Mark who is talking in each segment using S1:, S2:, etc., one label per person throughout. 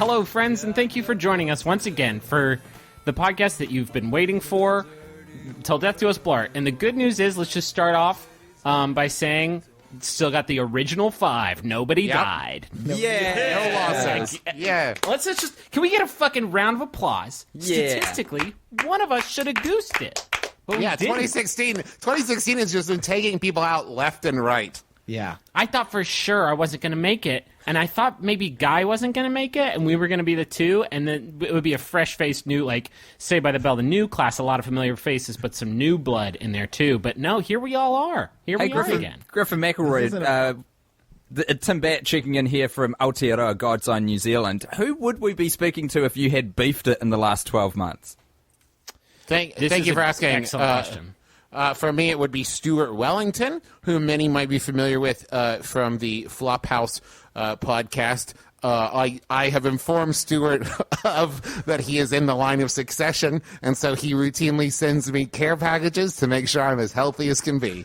S1: Hello, friends, and thank you for joining us once again for the podcast that you've been waiting for, Till Death Do Us Blart. And the good news is, let's just start off by saying, still got the original 5. Nobody died.
S2: No losses. Yeah.
S1: Let's just, can we get a fucking round of applause?
S3: Yeah.
S1: Statistically, one of us should have goosed it. But we didn't.
S2: 2016 has just been taking people out left and right.
S3: Yeah.
S1: I thought for sure I wasn't going to make it, and I thought maybe Guy wasn't going to make it, and we were going to be the 2, and then it would be a fresh-faced new, like, Saved by the Bell, the new class, a lot of familiar faces, but some new blood in there, too. But no, here we all are. Here we are again.
S3: Griffin McElroy, Tim Batt checking in here from Aotearoa, God's Eye, New Zealand. Who would we be speaking to if you had beefed it in the last 12 months?
S2: Thank you for asking.
S1: Excellent question.
S2: For me, it would be Stuart Wellington, who many might be familiar with from the Flophouse podcast. I have informed Stuart of that he is in the line of succession, and so he routinely sends me care packages to make sure I'm as healthy as can be.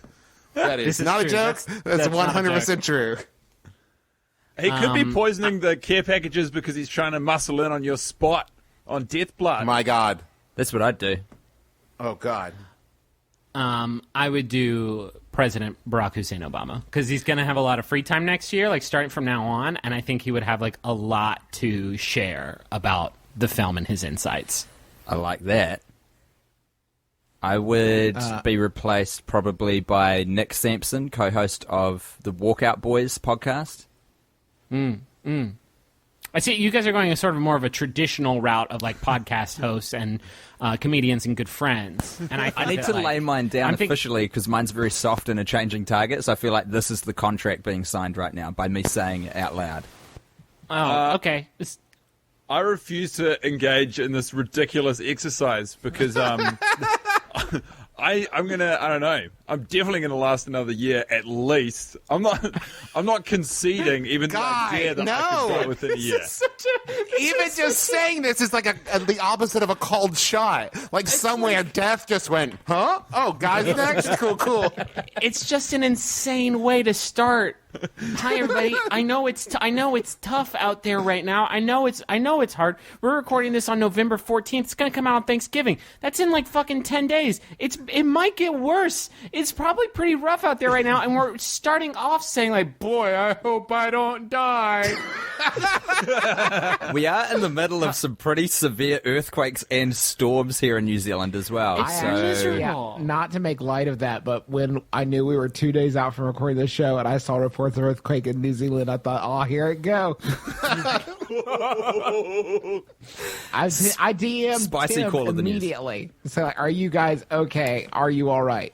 S2: That is not
S1: true.
S2: a joke. That's 100% true.
S4: He could be poisoning the care packages because he's trying to muscle in on your spot on deathBlart.
S2: My God.
S3: That's what I'd do.
S2: Oh, God.
S1: I would do President Barack Hussein Obama, because he's going to have a lot of free time next year, like starting from now on, and I think he would have like a lot to share about the film and his insights.
S3: I like that. I would be replaced probably by Nick Sampson, co-host of the Walkout Boys podcast.
S1: I see you guys are going a sort of more of a traditional route of like podcast hosts and comedians and good friends. And I
S3: need to lay mine down officially because mine's very soft and a changing target. So I feel like this is the contract being signed right now by me saying it out loud.
S1: Oh, okay.
S4: I refuse to engage in this ridiculous exercise because I don't know. I'm definitely gonna last another year at least. I'm not conceding even the idea that I could go within a year.
S2: Even just saying this is like the opposite of a called shot. Like somewhere death just went, huh? Oh, guys next? Cool.
S1: It's just an insane way to start. Hi everybody. I know it's tough out there right now. I know it's hard. We're recording this on November 14th. It's going to come out on Thanksgiving. That's in like fucking 10 days. It might get worse. It's probably pretty rough out there right now, and we're starting off saying like, "Boy, I hope I don't die."
S3: We are in the middle of some pretty severe earthquakes and storms here in New Zealand as well.
S1: It's miserable.
S5: Not to make light of that, but when I knew we were 2 days out from recording this show and I saw reports of earthquake in New Zealand, I thought, oh, here it go. I DM'd
S3: Spicy
S5: Tim
S3: call of the news.
S5: immediately. So, like, are you guys okay? Are you all right?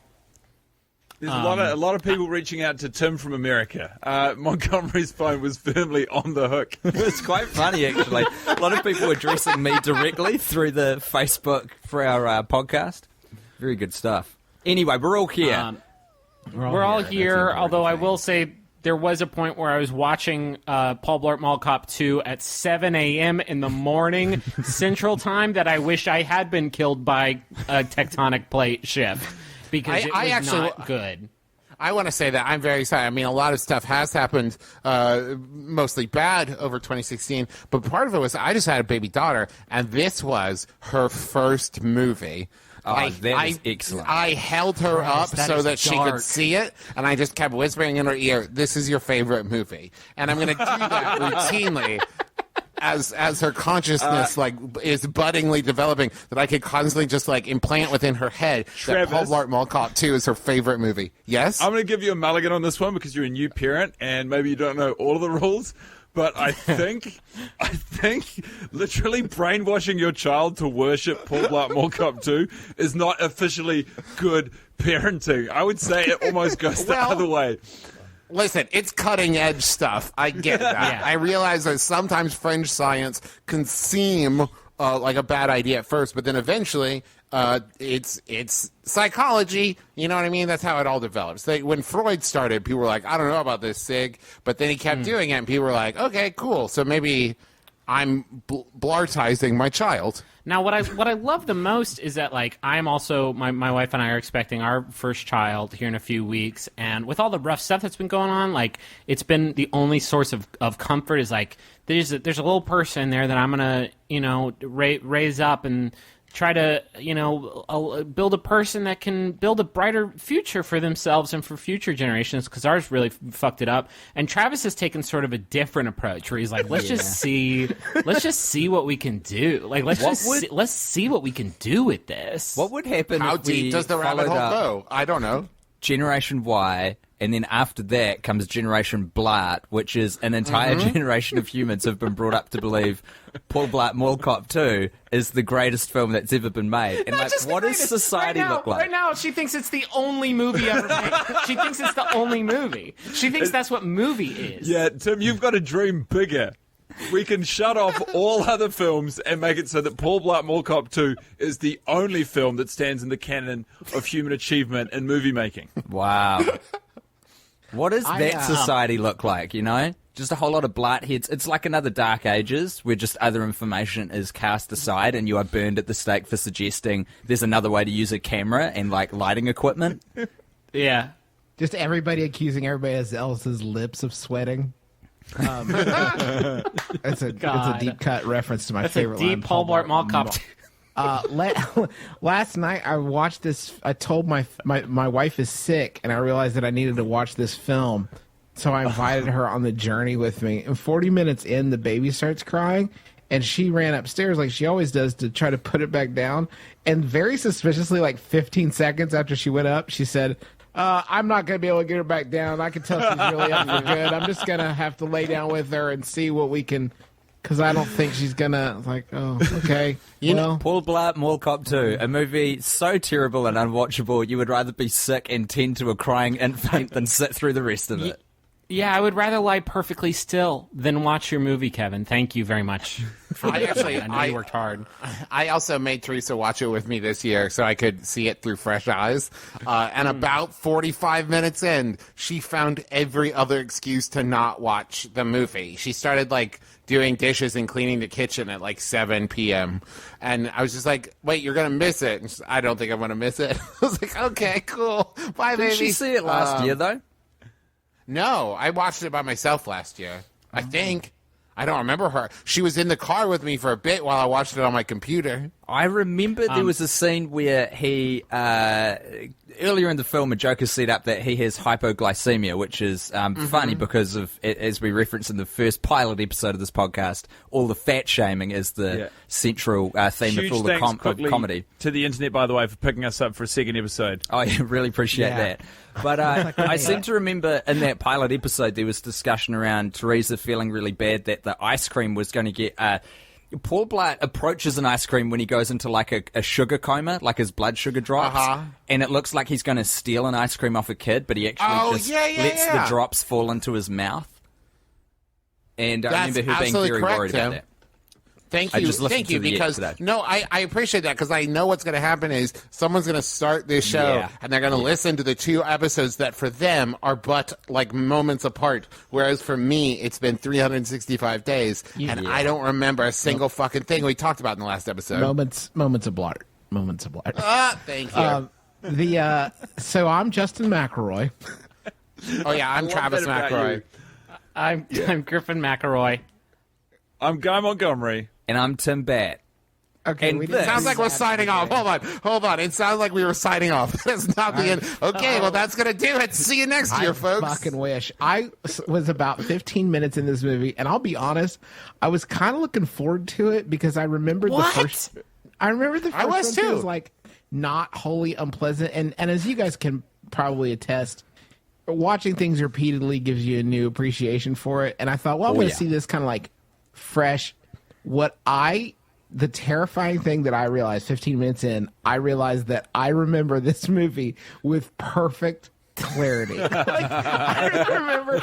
S4: There's a lot of people reaching out to Tim from America. Montgomery's phone was firmly on the hook.
S3: It's quite funny, actually. A lot of people addressing me directly through the Facebook for our podcast. Very good stuff. Anyway, we're all here.
S1: We're all here, although I will say there was a point where I was watching Paul Blart Mall Cop 2 at 7 a.m. in the morning Central Time that I wish I had been killed by a tectonic plate shift because it was not good.
S2: I want to say that I'm very sorry. I mean, a lot of stuff has happened, mostly bad over 2016, but part of it was I just had a baby daughter, and this was her first movie.
S3: That is excellent.
S2: I held her up so that she could see it, and I just kept whispering in her ear, "This is your favorite movie." And I'm going to do that routinely as her consciousness is buddingly developing, that I could constantly just implant within her head that Paul Blart Mall Cop 2 is her favorite movie. Yes?
S4: I'm going to give you a mulligan on this one because you're a new parent and maybe you don't know all of the rules. But I think literally brainwashing your child to worship Paul Blart Mall Cop 2 is not officially good parenting. I would say it almost goes the other way.
S2: Listen, it's cutting edge stuff. I get that.
S1: Yeah.
S2: I realize that sometimes fringe science can seem like a bad idea at first, but then eventually it's psychology. You know what I mean? That's how it all develops. When Freud started, people were like, I don't know about this, Sig. But then he kept doing it, and people were like, okay, cool. So maybe I'm blartizing my child.
S1: Now, what I love the most is that, like, I'm also my wife and I are expecting our first child here in a few weeks, and with all the rough stuff that's been going on, like, it's been the only source of comfort is like there's a little person there that I'm gonna raise up and try to build a person that can build a brighter future for themselves and for future generations, because ours really fucked it up. And Travis has taken sort of a different approach where he's like, let's just see what we can do. Like, let's see what we can do with this.
S3: What would happen
S2: How
S3: if we
S2: deep does the rabbit hole go? I don't know.
S3: Generation Y, and then after that comes Generation Blart, which is an entire generation of humans who've been brought up to believe Paul Blart Mall Cop 2 is the greatest film that's ever been made. And like, what does society look like?
S1: Right now, she thinks it's the only movie ever made. She thinks it's the only movie. She thinks that's what movie is.
S4: Yeah, Tim, you've got to dream bigger. We can shut off all other films and make it so that Paul Blart Mall Cop 2 is the only film that stands in the canon of human achievement in movie making.
S3: Wow. What does that society look like, Just a whole lot of Blart heads. It's like another Dark Ages where just other information is cast aside and you are burned at the stake for suggesting there's another way to use a camera and, like, lighting equipment.
S1: Yeah.
S5: Just everybody accusing everybody else's lips of sweating. It's a deep cut reference to my favorite line.
S1: Deep Paul Blart Mall Cop.
S5: Last night I watched this. I told my wife is sick, and I realized that I needed to watch this film, so I invited her on the journey with me. And 40 minutes in, the baby starts crying, and she ran upstairs like she always does to try to put it back down. And very suspiciously, like 15 seconds after she went up, she said, I'm not going to be able to get her back down. I can tell she's really up for good. I'm just going to have to lay down with her and see what we can, because I don't think she's going to, like, oh, okay.
S3: Paul Blart Mall Cop 2, a movie so terrible and unwatchable, you would rather be sick and tend to a crying infant than sit through the rest of it.
S1: Yeah, I would rather lie perfectly still than watch your movie, Kevin. Thank you very much. I know you worked hard.
S2: I also made Teresa watch it with me this year so I could see it through fresh eyes. And about 45 minutes in, she found every other excuse to not watch the movie. She started, like, doing dishes and cleaning the kitchen at, like, 7 p.m. And I was just like, wait, you're going to miss it. And she's, I don't think I'm going to miss it. I was like, okay, cool. Bye, baby.
S3: Did she see it last year, though?
S2: No, I watched it by myself last year. I think. I don't remember her. She was in the car with me for a bit while I watched it on my computer.
S3: I remember there was a scene where he, earlier in the film, a joke is set up that he has hypoglycemia, which is funny because of, as we referenced in the first pilot episode of this podcast, all the fat shaming is the central theme
S4: Huge
S3: of all the
S4: thanks
S3: comedy.
S4: To the internet, by the way, for picking us up for a second episode.
S3: I really appreciate that. But I seem to remember in that pilot episode there was discussion around Teresa feeling really bad that the ice cream was going to get... Paul Blart approaches an ice cream when he goes into like a sugar coma, like his blood sugar drops, and it looks like he's going to steal an ice cream off a kid, but he actually lets the drops fall into his mouth. And I remember her being very worried about that.
S2: Thank you, because I appreciate that, because I know what's going to happen is someone's going to start this show and they're going to listen to the 2 episodes that for them are but like moments apart, whereas for me it's been 365 days and I don't remember a single fucking thing we talked about in the last episode.
S5: Moments of Blart.
S2: Thank you.
S5: So I'm Justin McElroy.
S2: Oh yeah, I'm Travis McElroy.
S1: I'm Griffin McElroy.
S4: I'm Guy Montgomery.
S3: And I'm Tim Batt.
S5: Okay,
S2: it sounds like we're signing off. Hold on. It sounds like we were signing off. That's not the end. Okay, well, that's going to do it. See you next year, folks.
S5: I fucking wish. I was about 15 minutes in this movie, and I'll be honest, I was kind of looking forward to it because I remembered the first. I remember the first
S2: was
S5: one
S2: too.
S5: was like not wholly unpleasant, and as you guys can probably attest, watching things repeatedly gives you a new appreciation for it. And I thought, well, I'm going to see this kind of like fresh. The terrifying thing that I realized 15 minutes in, I realized that I remember this movie with perfect clarity. I remember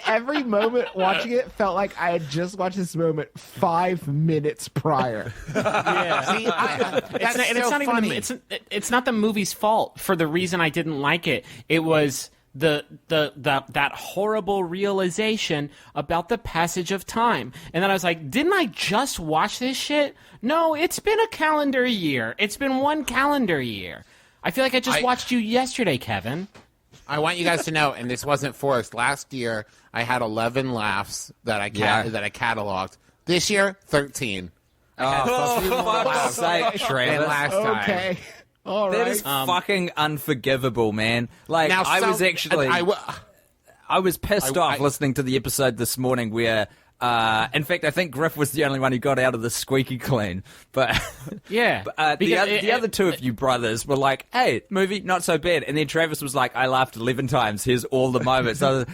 S5: every moment watching it felt like I had just watched this moment 5 minutes prior.
S1: See, it's not the movie's fault for the reason I didn't like it. It was that horrible realization about the passage of time. And then I was like, didn't I just watch this shit? No, it's been a calendar year. It's been one calendar year. I feel like I just watched you yesterday, Kevin.
S2: I want you guys to know, and this wasn't forced. Last year, I had 11 laughs that I cataloged. This year, 13.
S3: Oh, for fuck's sake, Travis.
S2: Last time.
S5: Okay. All right.
S3: That is fucking unforgivable, man. Like,
S2: Now,
S3: I was actually... I was pissed off listening to the episode this morning where... in fact, I think Griff was the only one who got out of the squeaky clean. But
S1: yeah,
S3: the other two of you brothers were like, "Hey, movie not so bad," and then Travis was like, "I laughed 11 times. Here's all the moments." So,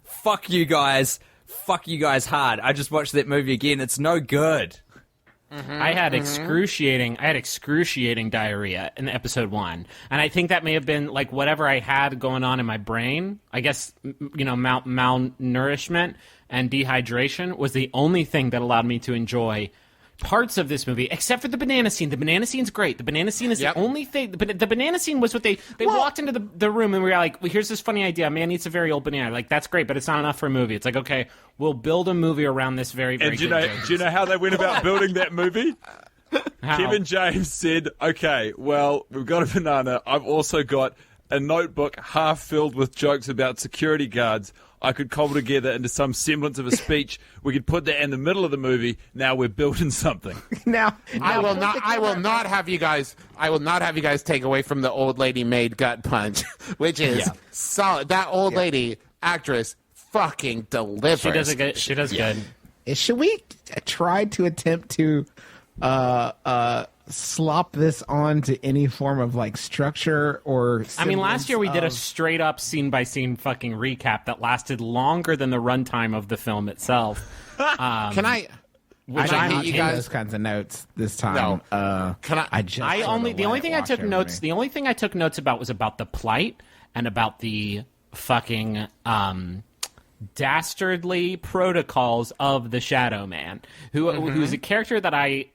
S3: fuck you guys hard. I just watched that movie again. It's no good.
S1: I had excruciating diarrhea in episode 1, and I think that may have been like whatever I had going on in my brain. I guess malnourishment and dehydration was the only thing that allowed me to enjoy parts of this movie, except for the banana scene. The banana scene's great. The banana scene is the only thing. The banana scene was what they walked into the room and we were like, well, here's this funny idea. A man eats a very old banana. Like, that's great, but it's not enough for a movie. It's like, okay, we'll build a movie around this very, very
S4: good joke. Do you know how they went about building that movie?
S1: How?
S4: Kevin James said, okay, well, we've got a banana. I've also got a notebook half filled with jokes about security guards. I could cobble together into some semblance of a speech. We could put that in the middle of the movie. Now we're building something.
S5: Now
S2: I will not have you guys take away from the old lady made gut punch, which is solid. That old lady actress fucking delivers.
S1: She does good.
S5: Should we try to attempt to slop this on to any form of like structure or
S1: I mean, last year we did a
S5: of-
S1: straight up scene by scene fucking recap that lasted longer than the runtime of the film itself.
S2: Can I?
S1: Which
S5: I
S1: I'm
S5: did
S1: not
S5: not take those kinds of notes this time.
S2: No. Can I?
S1: the only thing I took notes about was about the plight and about the fucking dastardly protocols of the Shadow Man, who's a character that I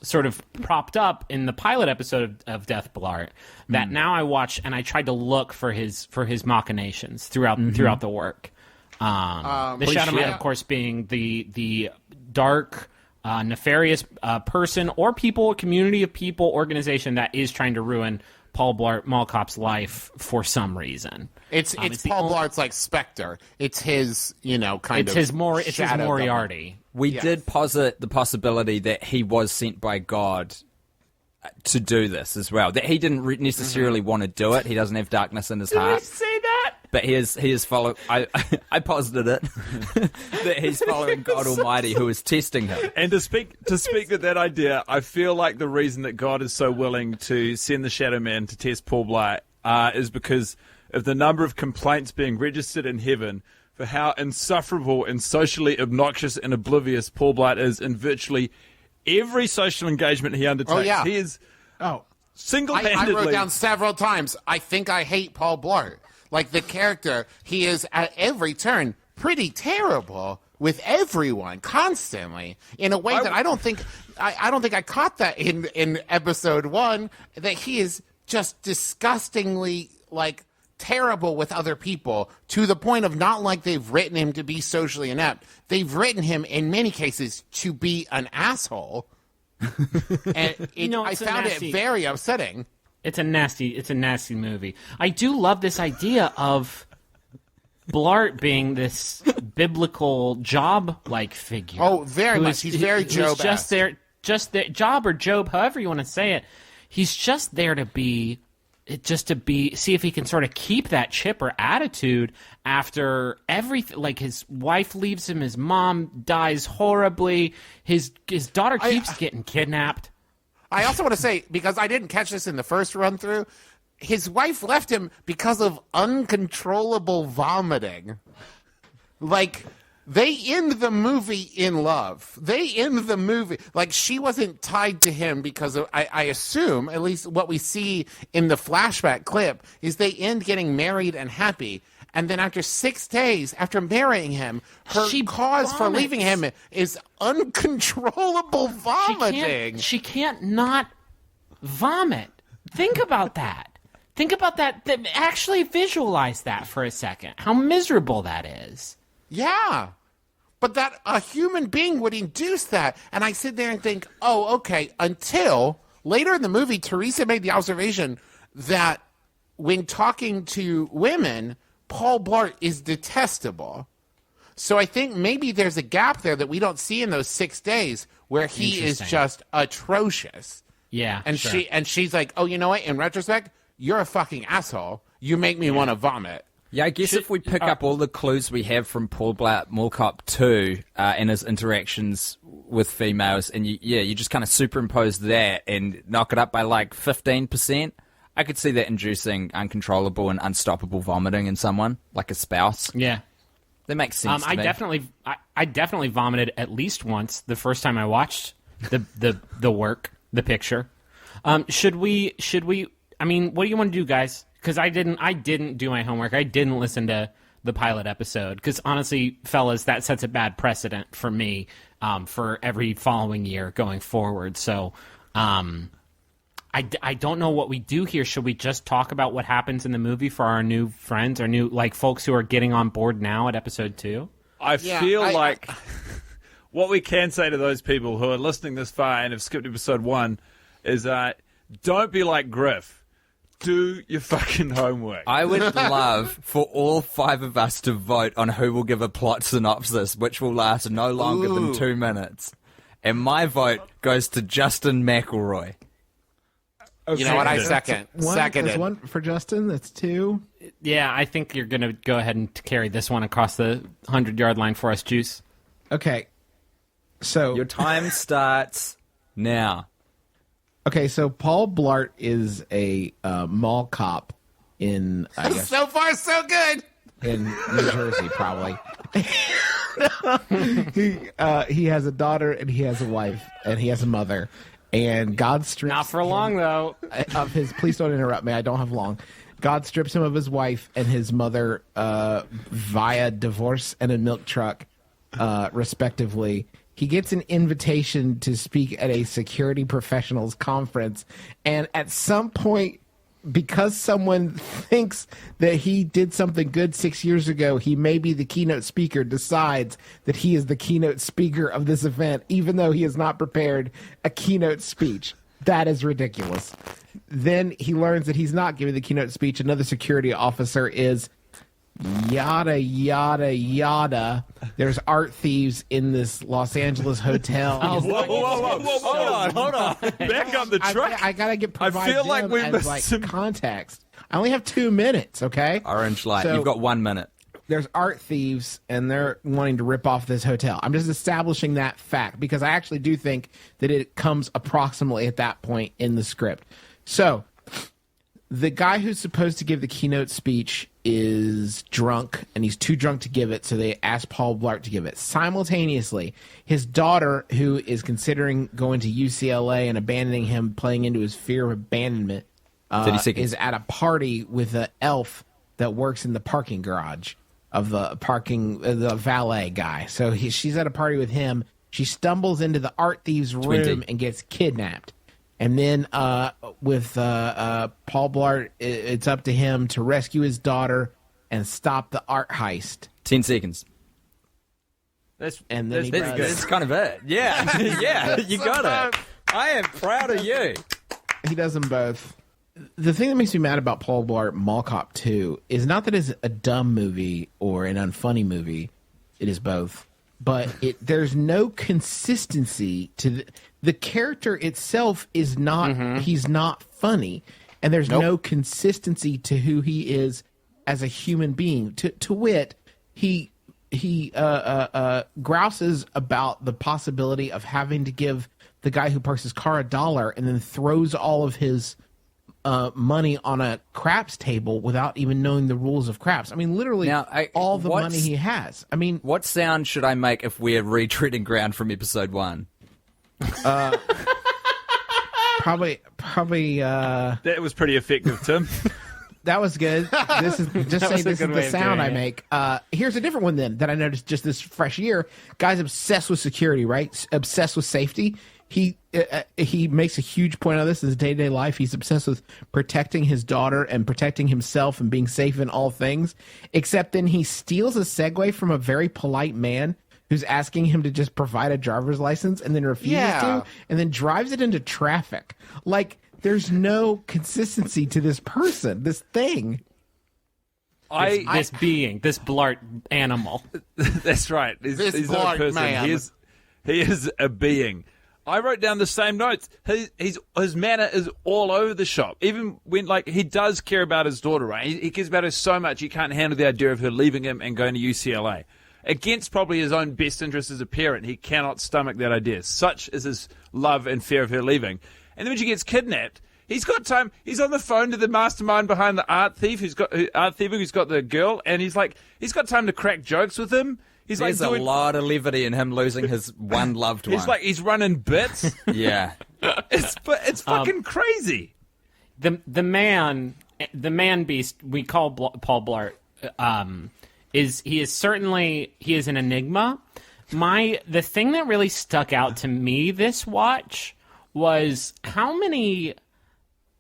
S1: sort of propped up in the pilot episode of deathBlart. That now I watch and I tried to look for his machinations throughout the work. The Shadow Man, of course, being the dark, nefarious person or people, community of people, organization that is trying to ruin Paul Blart Mall Cop's life for some reason.
S2: It's Paul Blart's like Spectre. It's his,
S1: it's his Moriarty.
S3: We did posit the possibility that he was sent by God to do this as well. That he didn't necessarily want to do it. He doesn't have darkness in his heart.
S1: Did we say that?
S3: But he is following. I posited it that he's following God Almighty, who is testing him.
S4: And to speak to that idea, I feel like the reason that God is so willing to send the Shadow Man to test Paul Blart is because of the number of complaints being registered in heaven for how insufferable and socially obnoxious and oblivious Paul Blart is in virtually every social engagement he undertakes.
S2: Oh, yeah.
S4: He is
S2: I
S4: single-handedly...
S2: wrote down several times, I think I hate Paul Blart. Like, the character, he is at every turn pretty terrible with everyone constantly in a way that I don't think I caught that in episode 1, that he is just disgustingly like terrible with other people to the point of not like they've written him to be socially inept. They've written him in many cases to be an asshole. And I found it very upsetting.
S1: It's a nasty movie. I do love this idea of Blart being this biblical Job-like figure.
S2: Oh, very much. He's very Job-esque.
S1: Just there, Job or Job, however you want to say it. He's just there to be, see if he can sort of keep that chipper attitude after everything. Like, his wife leaves him, his mom dies horribly, his daughter keeps getting kidnapped.
S2: I also want to say, because I didn't catch this in the first run through, his wife left him because of uncontrollable vomiting. Like, they end the movie in love. They end the movie. Like, she wasn't tied to him because of, I assume, at least what we see in the flashback clip, is they end getting married and happy. And then after 6 days, after marrying him, her cause for leaving him is uncontrollable vomiting.
S1: She can't not vomit. Think about that. Think about that. Actually visualize that for a second. How miserable that is.
S2: Yeah. But that a human being would induce that. And I sit there and think, oh, okay, until later in the movie, Teresa made the observation that when talking to women, Paul Blart is detestable. So I think maybe there's a gap there that we don't see in those 6 days where he is just atrocious.
S1: Yeah.
S2: And she's like, oh, you know what? In retrospect, you're a fucking asshole. You make me want to vomit.
S3: Yeah, I guess if we pick up all the clues we have from Paul Blart Mall Cop 2 and his interactions with females, and you just kind of superimpose that and knock it up by like 15%, I could see that inducing uncontrollable and unstoppable vomiting in someone, like a spouse.
S1: Yeah.
S3: That makes sense to me.
S1: I definitely vomited at least once the first time I watched the picture. Should we I mean, what do you want to do, guys? Because I didn't do my homework. I didn't listen to the pilot episode. Because honestly, fellas, that sets a bad precedent for me for every following year going forward. So I don't know what we do here. Should we just talk about what happens in the movie for our new friends, our new folks who are getting on board now at episode 2?
S4: I feel like what we can say to those people who are listening this far and have skipped episode 1 is don't be like Griff. Do your fucking homework.
S3: I would love for all 5 of us to vote on who will give a plot synopsis, which will last no longer than 2 minutes. And my vote goes to Justin McElroy.
S2: Okay. You know what? I second.
S5: There's one for Justin. That's 2.
S1: Yeah, I think you're going to go ahead and carry this one across the 100-yard line for us, Juice.
S5: Okay. So
S3: your time starts now.
S5: Okay, so Paul Blart is a mall cop in, I guess,
S2: so far so good,
S5: in New Jersey, probably. He has a daughter and he has a wife and he has a mother. And God strips
S1: not for long though
S5: of his. Please don't interrupt me. I don't have long. God strips him of his wife and his mother via divorce and a milk truck, respectively. He gets an invitation to speak at a security professionals conference, and at some point, because someone thinks that he did something good 6 years ago, he may be the keynote speaker, decides that he is the keynote speaker of this event, even though he has not prepared a keynote speech. That is ridiculous. Then he learns that he's not giving the keynote speech. Another security officer is yada, yada, yada. There's art thieves in this Los Angeles hotel.
S4: Hold on. Back up the truck.
S5: I gotta provide
S4: I feel like we missed
S5: like
S4: some
S5: context. I only have 2 minutes, okay?
S3: Orange light.
S5: So,
S3: you've got 1 minute.
S5: There's art thieves, and they're wanting to rip off this hotel. I'm just establishing that fact because I actually do think that it comes approximately at that point in the script. So, the guy who's supposed to give the keynote speech is drunk, and he's too drunk to give it, so they ask Paul Blart to give it. Simultaneously, his daughter, who is considering going to UCLA and abandoning him, playing into his fear of abandonment, is at a party with an elf that works in the parking garage of the valet guy. So she's at a party with him. She stumbles into the art thief's room and gets kidnapped. And then with Paul Blart, it's up to him to rescue his daughter and stop the art heist.
S3: 10 seconds.
S4: That's
S5: kind
S3: of it. Yeah. Yeah, you got it. I am proud of you.
S5: He does them both. The thing that makes me mad about Paul Blart Mall Cop 2 is not that it's a dumb movie or an unfunny movie. It is both. But there's no consistency to the character itself is not he's not funny, and there's no consistency to who he is as a human being. To wit, he grouses about the possibility of having to give the guy who parks his car $1 and then throws all of his money on a craps table without even knowing the rules of craps. I mean, literally all the money he has. I mean,
S3: what sound should I make if we're retreading ground from episode 1?
S5: Probably.
S4: That was pretty effective, Tim.
S5: That was good. This is the sound I make. Here's a different one then that I noticed just this fresh year. Guy's obsessed with security, right? Obsessed with safety. he makes a huge point of this in his day-to-day life. He's obsessed with protecting his daughter and protecting himself and being safe in all things, except then he steals a Segway from a very polite man who's asking him to just provide a driver's license and then refuses to, and then drives it into traffic. Like, there's no consistency to this person, this thing.
S1: This Blart animal.
S4: That's right. He's not a person.
S2: Man.
S4: He is a being. I wrote down the same notes. His manner is all over the shop. Even when, like, he does care about his daughter, right? He cares about her so much he can't handle the idea of her leaving him and going to UCLA. Against probably his own best interest as a parent, he cannot stomach that idea. Such is his love and fear of her leaving. And then when she gets kidnapped, he's got time. He's on the phone to the mastermind behind the art thief who's got the girl, and he's got time to crack jokes with him.
S3: There's a lot of levity in him losing his one loved one.
S4: He's running bits.
S3: Yeah,
S4: it's fucking crazy.
S1: The man beast we call Paul Blart he is an enigma. The thing that really stuck out to me this watch was how many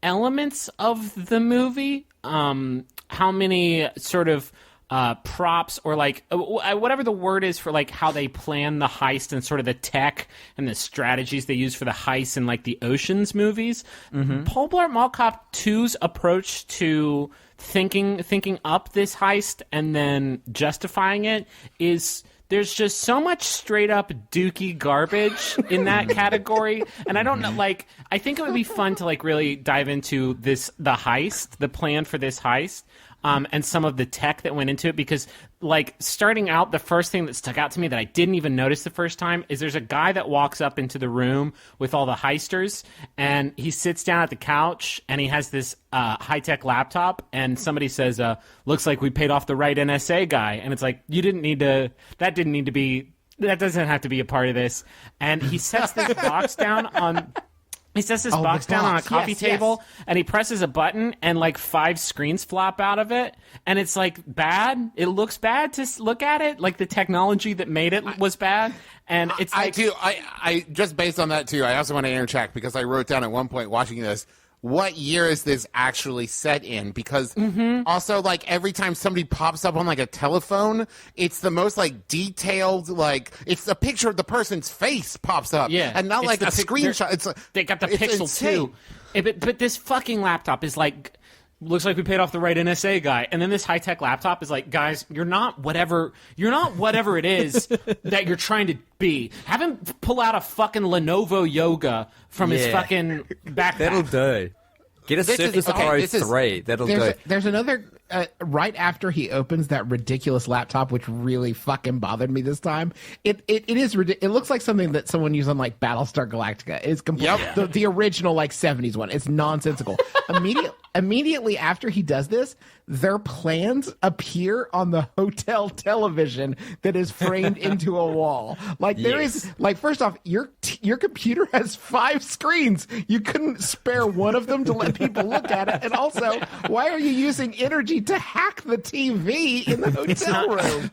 S1: elements of the movie, how many sort of props or like whatever the word is for like how they plan the heist and sort of the tech and the strategies they use for the heist in like the Ocean's movies. Paul Blart Mall Cop 2's approach to thinking up this heist and then justifying it is there's just so much straight up dookie garbage in that category. And I don't know, like, I think it would be fun to like really dive into the heist, the plan for this heist. And some of the tech that went into it, because like starting out, the first thing that stuck out to me that I didn't even notice the first time is there's a guy that walks up into the room with all the heisters, and he sits down at the couch and he has this high-tech laptop, and somebody says, looks like we paid off the right NSA guy. And it's like, that doesn't have to be a part of this. And he sets this box down on... He sets this box down on a coffee table, and he presses a button, and like 5 screens flop out of it, and it's like bad. It looks bad to look at it. Like the technology that made it was bad, and it's like
S2: I just based on that too. I also want to interject because I wrote down at one point watching this, what year is this actually set in? Because also, like, every time somebody pops up on, like, a telephone, it's the most, like, detailed, like, it's a picture of the person's face pops up.
S1: Yeah.
S2: And not, like, a screenshot.
S1: They got the pixel,
S2: insane.
S1: too. But this fucking laptop is, like, looks like we paid off the right NSA guy. And then this high-tech laptop is like, guys, you're not whatever it is that you're trying to be. Have him pull out a fucking Lenovo Yoga from his fucking backpack.
S3: That'll do. Get a Surface Pro 3. That'll do.
S5: There's another, right after he opens that ridiculous laptop, which really fucking bothered me this time. It looks like something that someone used on like Battlestar Galactica. It's the original like 70s one. It's nonsensical. Immediately after he does this, their plans appear on the hotel television that is framed into a wall. Like there is, like, first off, your computer has 5 screens. You couldn't spare one of them to let people look at it. And also, why are you using energy to hack the TV in the hotel room?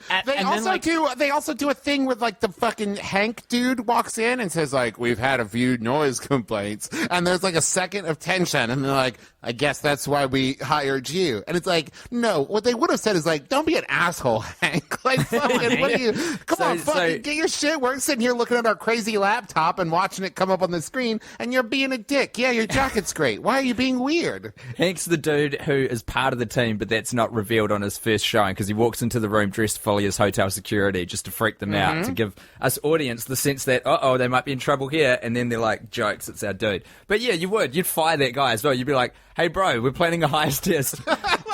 S2: They also do a thing with like the fucking Hank dude walks in and says like, we've had a few noise complaints, and there's like a second of tension, and they're like, I guess that's why we hired you. And it's like, no, what they would have said is like, don't be an asshole, Hank. Like, fucking, what are you? Come on, get your shit. We're sitting here looking at our crazy laptop and watching it come up on the screen, and you're being a dick. Yeah, your jacket's great. Why are you being weird?
S3: Hank's the dude who is part of the team, but that's not revealed on his first showing because he walks into the room dressed fully as hotel security just to freak them out, to give us audience the sense that, they might be in trouble here, and then they're like, jokes, it's our dude. But yeah, you'd fire that guy as well. You'd be like, hey bro, we're planning a heist test.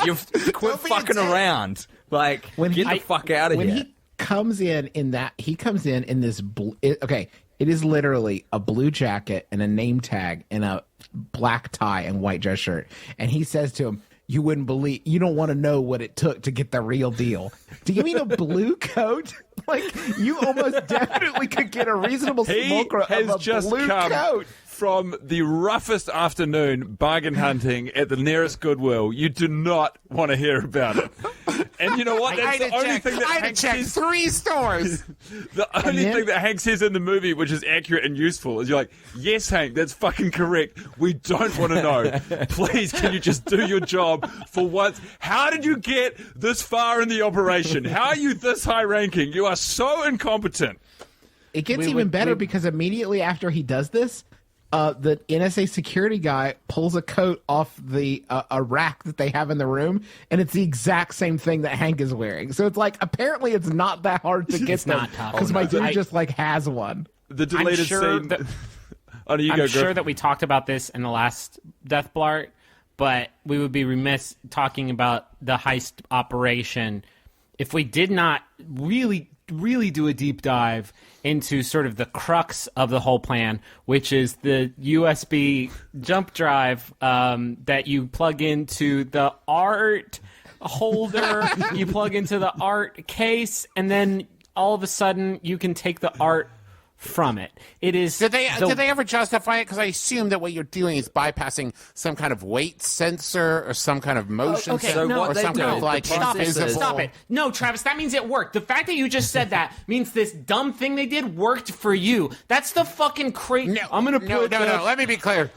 S3: You've quit fucking around. Like, get the fuck out of here.
S5: When he comes in this okay, it is literally a blue jacket and a name tag and a black tie and white dress shirt. And he says to him, you don't want to know what it took to get the real deal. Do you mean a blue coat? Like, you almost definitely could get a reasonable smoker of a blue coat.
S4: From the roughest afternoon bargain hunting at the nearest Goodwill. You do not want to hear about it. And you know what? That's the only thing that
S2: I had to
S4: Hank
S2: check
S4: says.
S2: 3 stores.
S4: The only thing that Hank says in the movie, which is accurate and useful, is you're like, yes, Hank, that's fucking correct. We don't want to know. Please, can you just do your job for once? How did you get this far in the operation? How are you this high ranking? You are so incompetent.
S5: It gets even better because immediately after he does this, the NSA security guy pulls a coat off the a rack that they have in the room, and it's the exact same thing that Hank is wearing. So it's like, apparently it's not that hard to get them,
S1: not tough.
S5: because my dude just like has one.
S4: The deleted scene.
S1: I'm sure that we talked about this in the last deathBlart, but we would be remiss talking about the heist operation if we did not really do a deep dive into sort of the crux of the whole plan, which is the USB jump drive that you plug into the art holder, you plug into the art case, and then all of a sudden you can take the art from it. It is.
S2: Did they ever justify it? Because I assume that what you're doing is bypassing some kind of weight sensor or some kind of motion
S1: okay,
S2: sensor
S1: no,
S2: or some kind of like
S1: Stop it.
S2: invisible.
S1: Stop it. No, Travis, that means it worked. The fact that you just said that means this dumb thing they did worked for you. That's the fucking crazy.
S2: No,
S1: I'm going to put
S2: no. Let me be clear.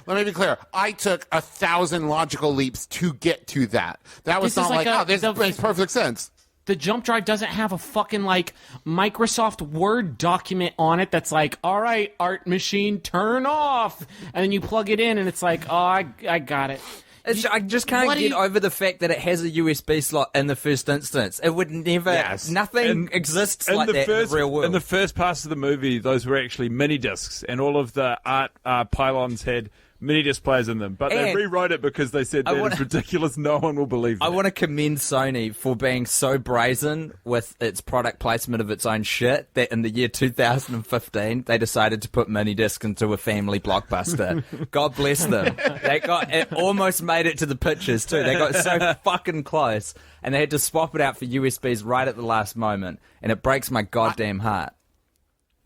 S2: I took 1,000 logical leaps to get to that. That was
S1: This is
S2: not
S1: like
S2: this makes perfect sense.
S1: The jump drive doesn't have a fucking like Microsoft Word document on it that's like, all right, art machine, turn off. And then you plug it in and it's like, oh, I got it.
S3: I just can't get over the fact that it has a USB slot in the first instance. It would never, nothing exists like that in the real world.
S4: In the first pass of the movie, those were actually mini discs, and all of the art pylons had mini disc players in them. But they rewrote it because they said that is ridiculous. No one will believe that.
S3: I want to commend Sony for being so brazen with its product placement of its own shit that in the year 2015 they decided to put mini discs into a family blockbuster. God bless them. It almost made it to the pictures too. They got so fucking close, and they had to swap it out for USBs right at the last moment, and it breaks my goddamn heart.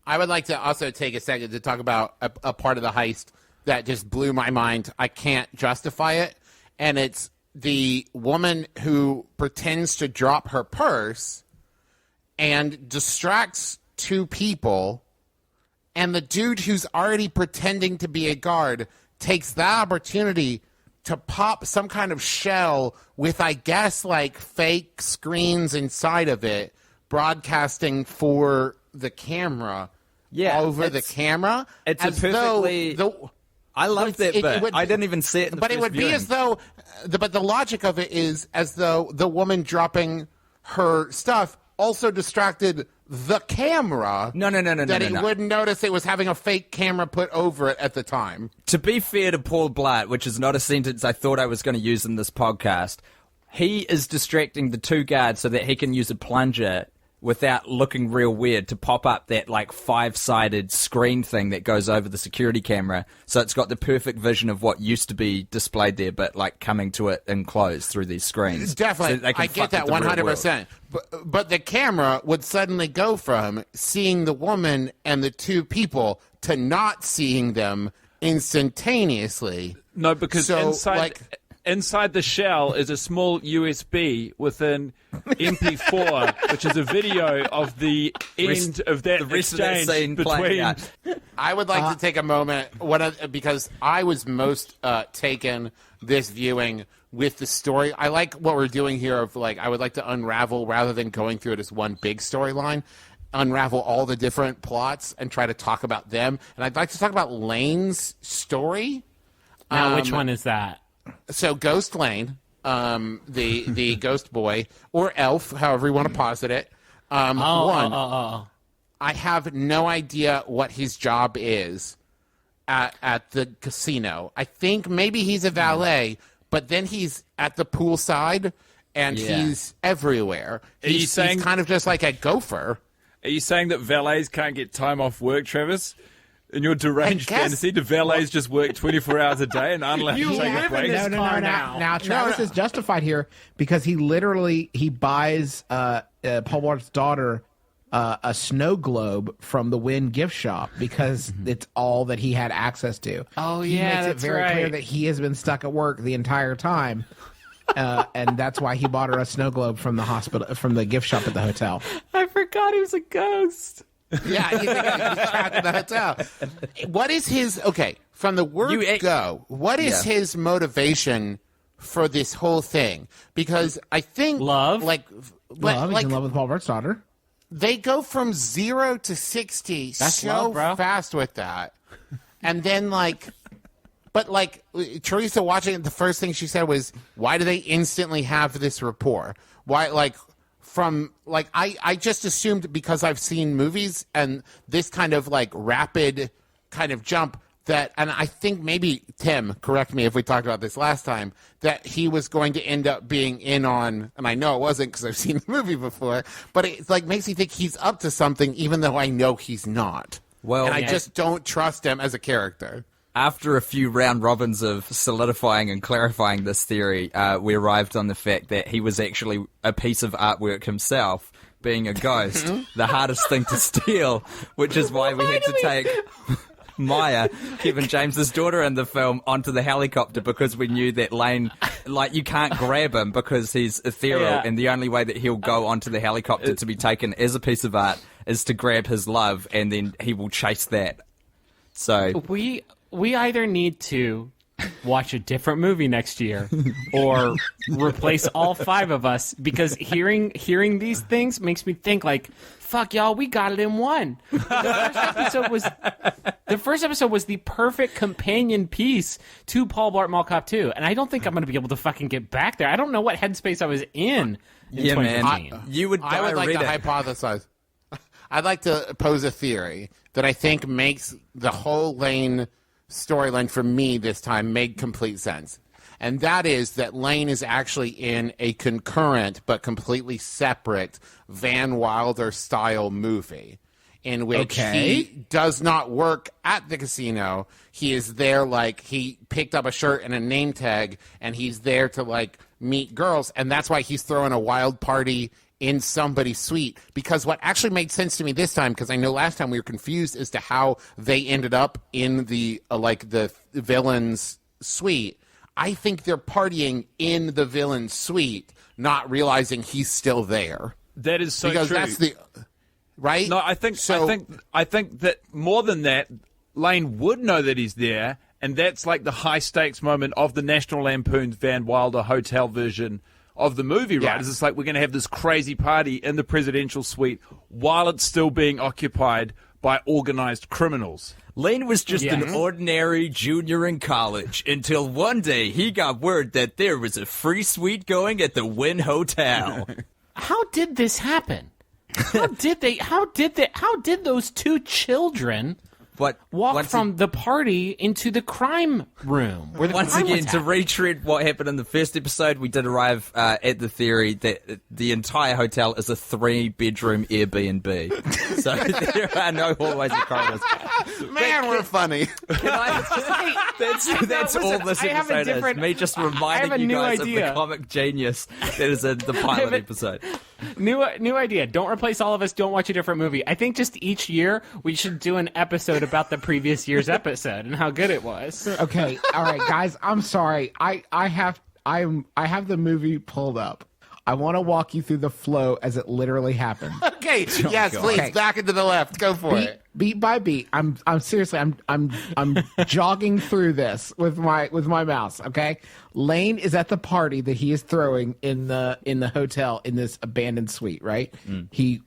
S2: I would like to also take a second to talk about a part of the heist that just blew my mind. I can't justify it. And it's the woman who pretends to drop her purse and distracts 2 people. And the dude who's already pretending to be a guard takes that opportunity to pop some kind of shell with, I guess, like fake screens inside of it, broadcasting for the camera. Over the camera.
S3: It's a perfectly... I love that bit. I didn't even see it in the
S2: But it would be as though... But the logic of it is as though the woman dropping her stuff also distracted the camera.
S3: No.
S2: That he wouldn't notice it was having a fake camera put over it at the time.
S3: To be fair to Paul Blart, which is not a sentence I thought I was going to use in this podcast, he is distracting the 2 guards so that he can use a plunger without looking real weird to pop up that like 5-sided screen thing that goes over the security camera. So it's got the perfect vision of what used to be displayed there, but like coming to it enclosed through these screens.
S2: Definitely.
S3: So
S2: I get that 100%. But the camera would suddenly go from seeing the woman and the 2 people to not seeing them instantaneously.
S4: No, because inside the shell is a small USB with an MP4, which is a video of the end of that exchange between.
S2: I would like to take a moment because I was most taken this viewing with the story. I like what we're doing here of like I would like to unravel rather than going through it as one big storyline. Unravel all the different plots and try to talk about them. And I'd like to talk about Lane's story.
S1: Now, which one is that?
S2: So Ghost Lane, the ghost boy, or elf, however you want to posit it. I have no idea what his job is at the casino. I think maybe he's a valet, but then he's at the poolside, and he's everywhere. He's kind of just like a gopher.
S4: Are you saying that valets can't get time off work, Travis? In your deranged fantasy, do valets just work 24 hours a day and aren't allowed to take a break?
S5: No. Now Travis is justified here because he buys Paul Blart's daughter a snow globe from the Wynn gift shop because it's all that he had access to.
S1: Oh,
S5: he
S1: yeah,
S5: makes it very clear that he has been stuck at work the entire time. and that's why he bought her a snow globe from the hospital, from the gift shop at the hotel.
S1: I forgot he was a ghost.
S2: Yeah, he's trapped in the hotel. What is his from the word go? What is his motivation for this whole thing? Because I think
S1: love,
S5: he's in love with Paul Blart's daughter.
S2: They go from 0 to 60 fast with that, and then but Teresa watching it, the first thing she said was, "Why do they instantly have this rapport? Why I just assumed because I've seen movies and this kind of rapid kind of jump that, and I think maybe Tim, correct me if we talked about this last time, that he was going to end up being in on, and I know it wasn't because I've seen the movie before, but it makes me think he's up to something even though I know he's not.
S3: Well,
S2: and I just don't trust him as a character.
S3: After a few round robins of solidifying and clarifying this theory, we arrived on the fact that he was actually a piece of artwork himself, being a ghost, the hardest thing to steal, which is why we had to take Maya, Kevin James's daughter in the film, onto the helicopter because we knew that Lane, you can't grab him because he's ethereal, and the only way that he'll go onto the helicopter to be taken as a piece of art is to grab his love, and then he will chase that. So
S1: we either need to watch a different movie next year or replace all 5 of us, because hearing these things makes me think fuck y'all, we got it in one. The first episode was the perfect companion piece to Paul Blart Mall Cop 2, and I don't think I'm going to be able to fucking get back there. I don't know what headspace I was in 2015.
S3: Man,
S2: I would like to hypothesize. I'd like to pose a theory that I think makes the whole Lane storyline for me this time make complete sense. And that is that Lane is actually in a concurrent but completely separate Van Wilder-style movie in which he does not work at the casino. He is there he picked up a shirt and a name tag, and he's there to meet girls, and that's why he's throwing a wild party in somebody's suite. Because what actually made sense to me this time, because I know last time we were confused as to how they ended up in the the villain's suite, I think they're partying in the villain's suite, not realizing he's still there.
S4: That is so
S2: because
S4: true.
S2: That's the right.
S4: No, I think that more than that, Lane would know that he's there, and that's the high stakes moment of the National Lampoon's Van Wilder hotel version of the movie, right? It's we're going to have this crazy party in the presidential suite while it's still being occupied by organized criminals.
S3: Lane was just an ordinary junior in college until one day he got word that there was a free suite going at the Wynn Hotel.
S1: How did this happen? How did those 2 children walk from the party into the crime room?
S3: Once again, to retread what happened in the first episode, we did arrive at the theory that the entire hotel is a 3-bedroom Airbnb. So there are no hallways or corridors.
S2: Man, we're funny.
S3: That's all this episode is. Me just reminding you guys of the comic genius that is in the pilot episode.
S1: New idea. Don't replace all of us. Don't watch a different movie. I think just each year we should do an episode about the previous year's episode and how good it was.
S5: Okay, all right, guys. I'm sorry. I have the movie pulled up. I want to walk you through the flow as it literally happened.
S2: Okay, yes, please. Okay. Back into the left. Go for it.
S5: Beat by beat. I'm seriously. I'm jogging through this with my mouse. Okay. Lane is at the party that he is throwing in the hotel in this abandoned suite. Right. He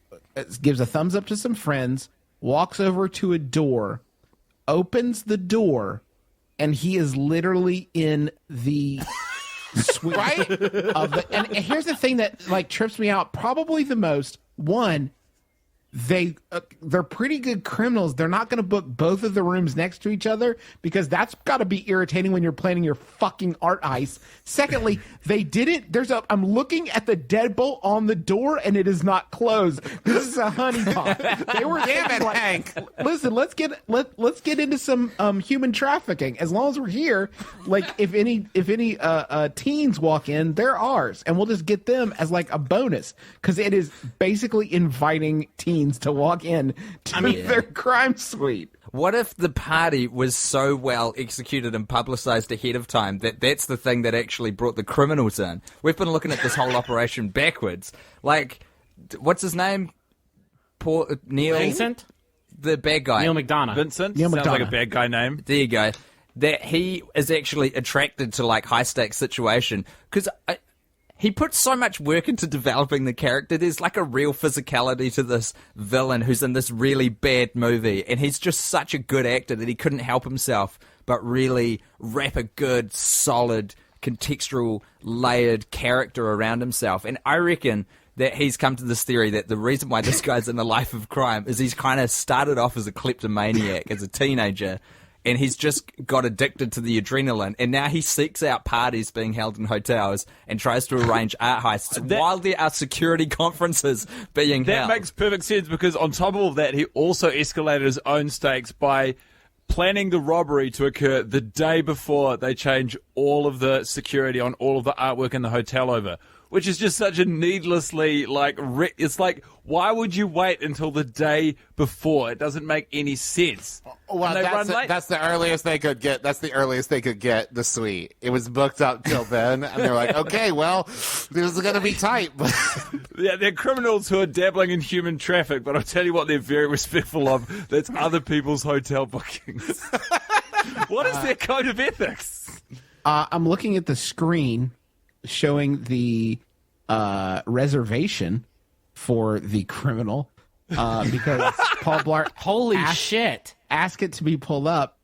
S5: gives a thumbs up to some friends, walks over to a door, opens the door, and he is literally in the suite.
S2: Right?
S5: And here's the thing that trips me out probably the most. One, they're pretty good criminals. They're not going to book both of the rooms next to each other because that's got to be irritating when you're planning your fucking art heist. Secondly, they didn't. I'm looking at the deadbolt on the door and it is not closed. This is a honeypot. They were
S2: damn it, Hank.
S5: Listen, let's get into some human trafficking. As long as we're here, if any teens walk in, they're ours, and we'll just get them as a bonus because it is basically inviting teens means to walk in to their crime suite.
S3: What if the party was so well executed and publicized ahead of time that that's the thing that actually brought the criminals in? We've been looking at this whole operation backwards. Like, what's his name? Neil?
S1: Vincent?
S3: The bad guy.
S1: Neil McDonough.
S4: Vincent?
S5: Neil
S4: Sounds like a
S5: McDonough.
S4: bad guy name.
S3: There you go. That he is actually attracted to, like, high-stakes situation. Because he puts so much work into developing the character. There's, like, a real physicality to this villain who's in this really bad movie. And he's just such a good actor that he couldn't help himself but really wrap a good, solid, contextual, layered character around himself. And I reckon that he's come to this theory that the reason why this guy's in the life of crime is he's kind of started off as a kleptomaniac as a teenager, and he's just got addicted to the adrenaline, and now he seeks out parties being held in hotels and tries to arrange art heists while there are security conferences being
S4: That
S3: held.
S4: makes perfect sense, because on top of all that, he also escalated his own stakes by planning the robbery to occur the day before they change all of the security on all of the artwork in the hotel over. Which is just such a needlessly, it's like, why would you wait until the day before? It doesn't make any sense.
S2: Well,
S4: And they run late.
S2: that's the earliest they could get. That's the earliest they could get the suite. It was booked up till then, and they're like, okay, well, this is gonna be tight. But
S4: Yeah, they're criminals who are dabbling in human traffic, but I'll tell you what they're very respectful of. That's other people's hotel bookings. What is their code of ethics?
S5: I'm looking at the screen showing the reservation for the criminal because Paul Blart
S1: Holy shit.
S5: asked it to be pulled up.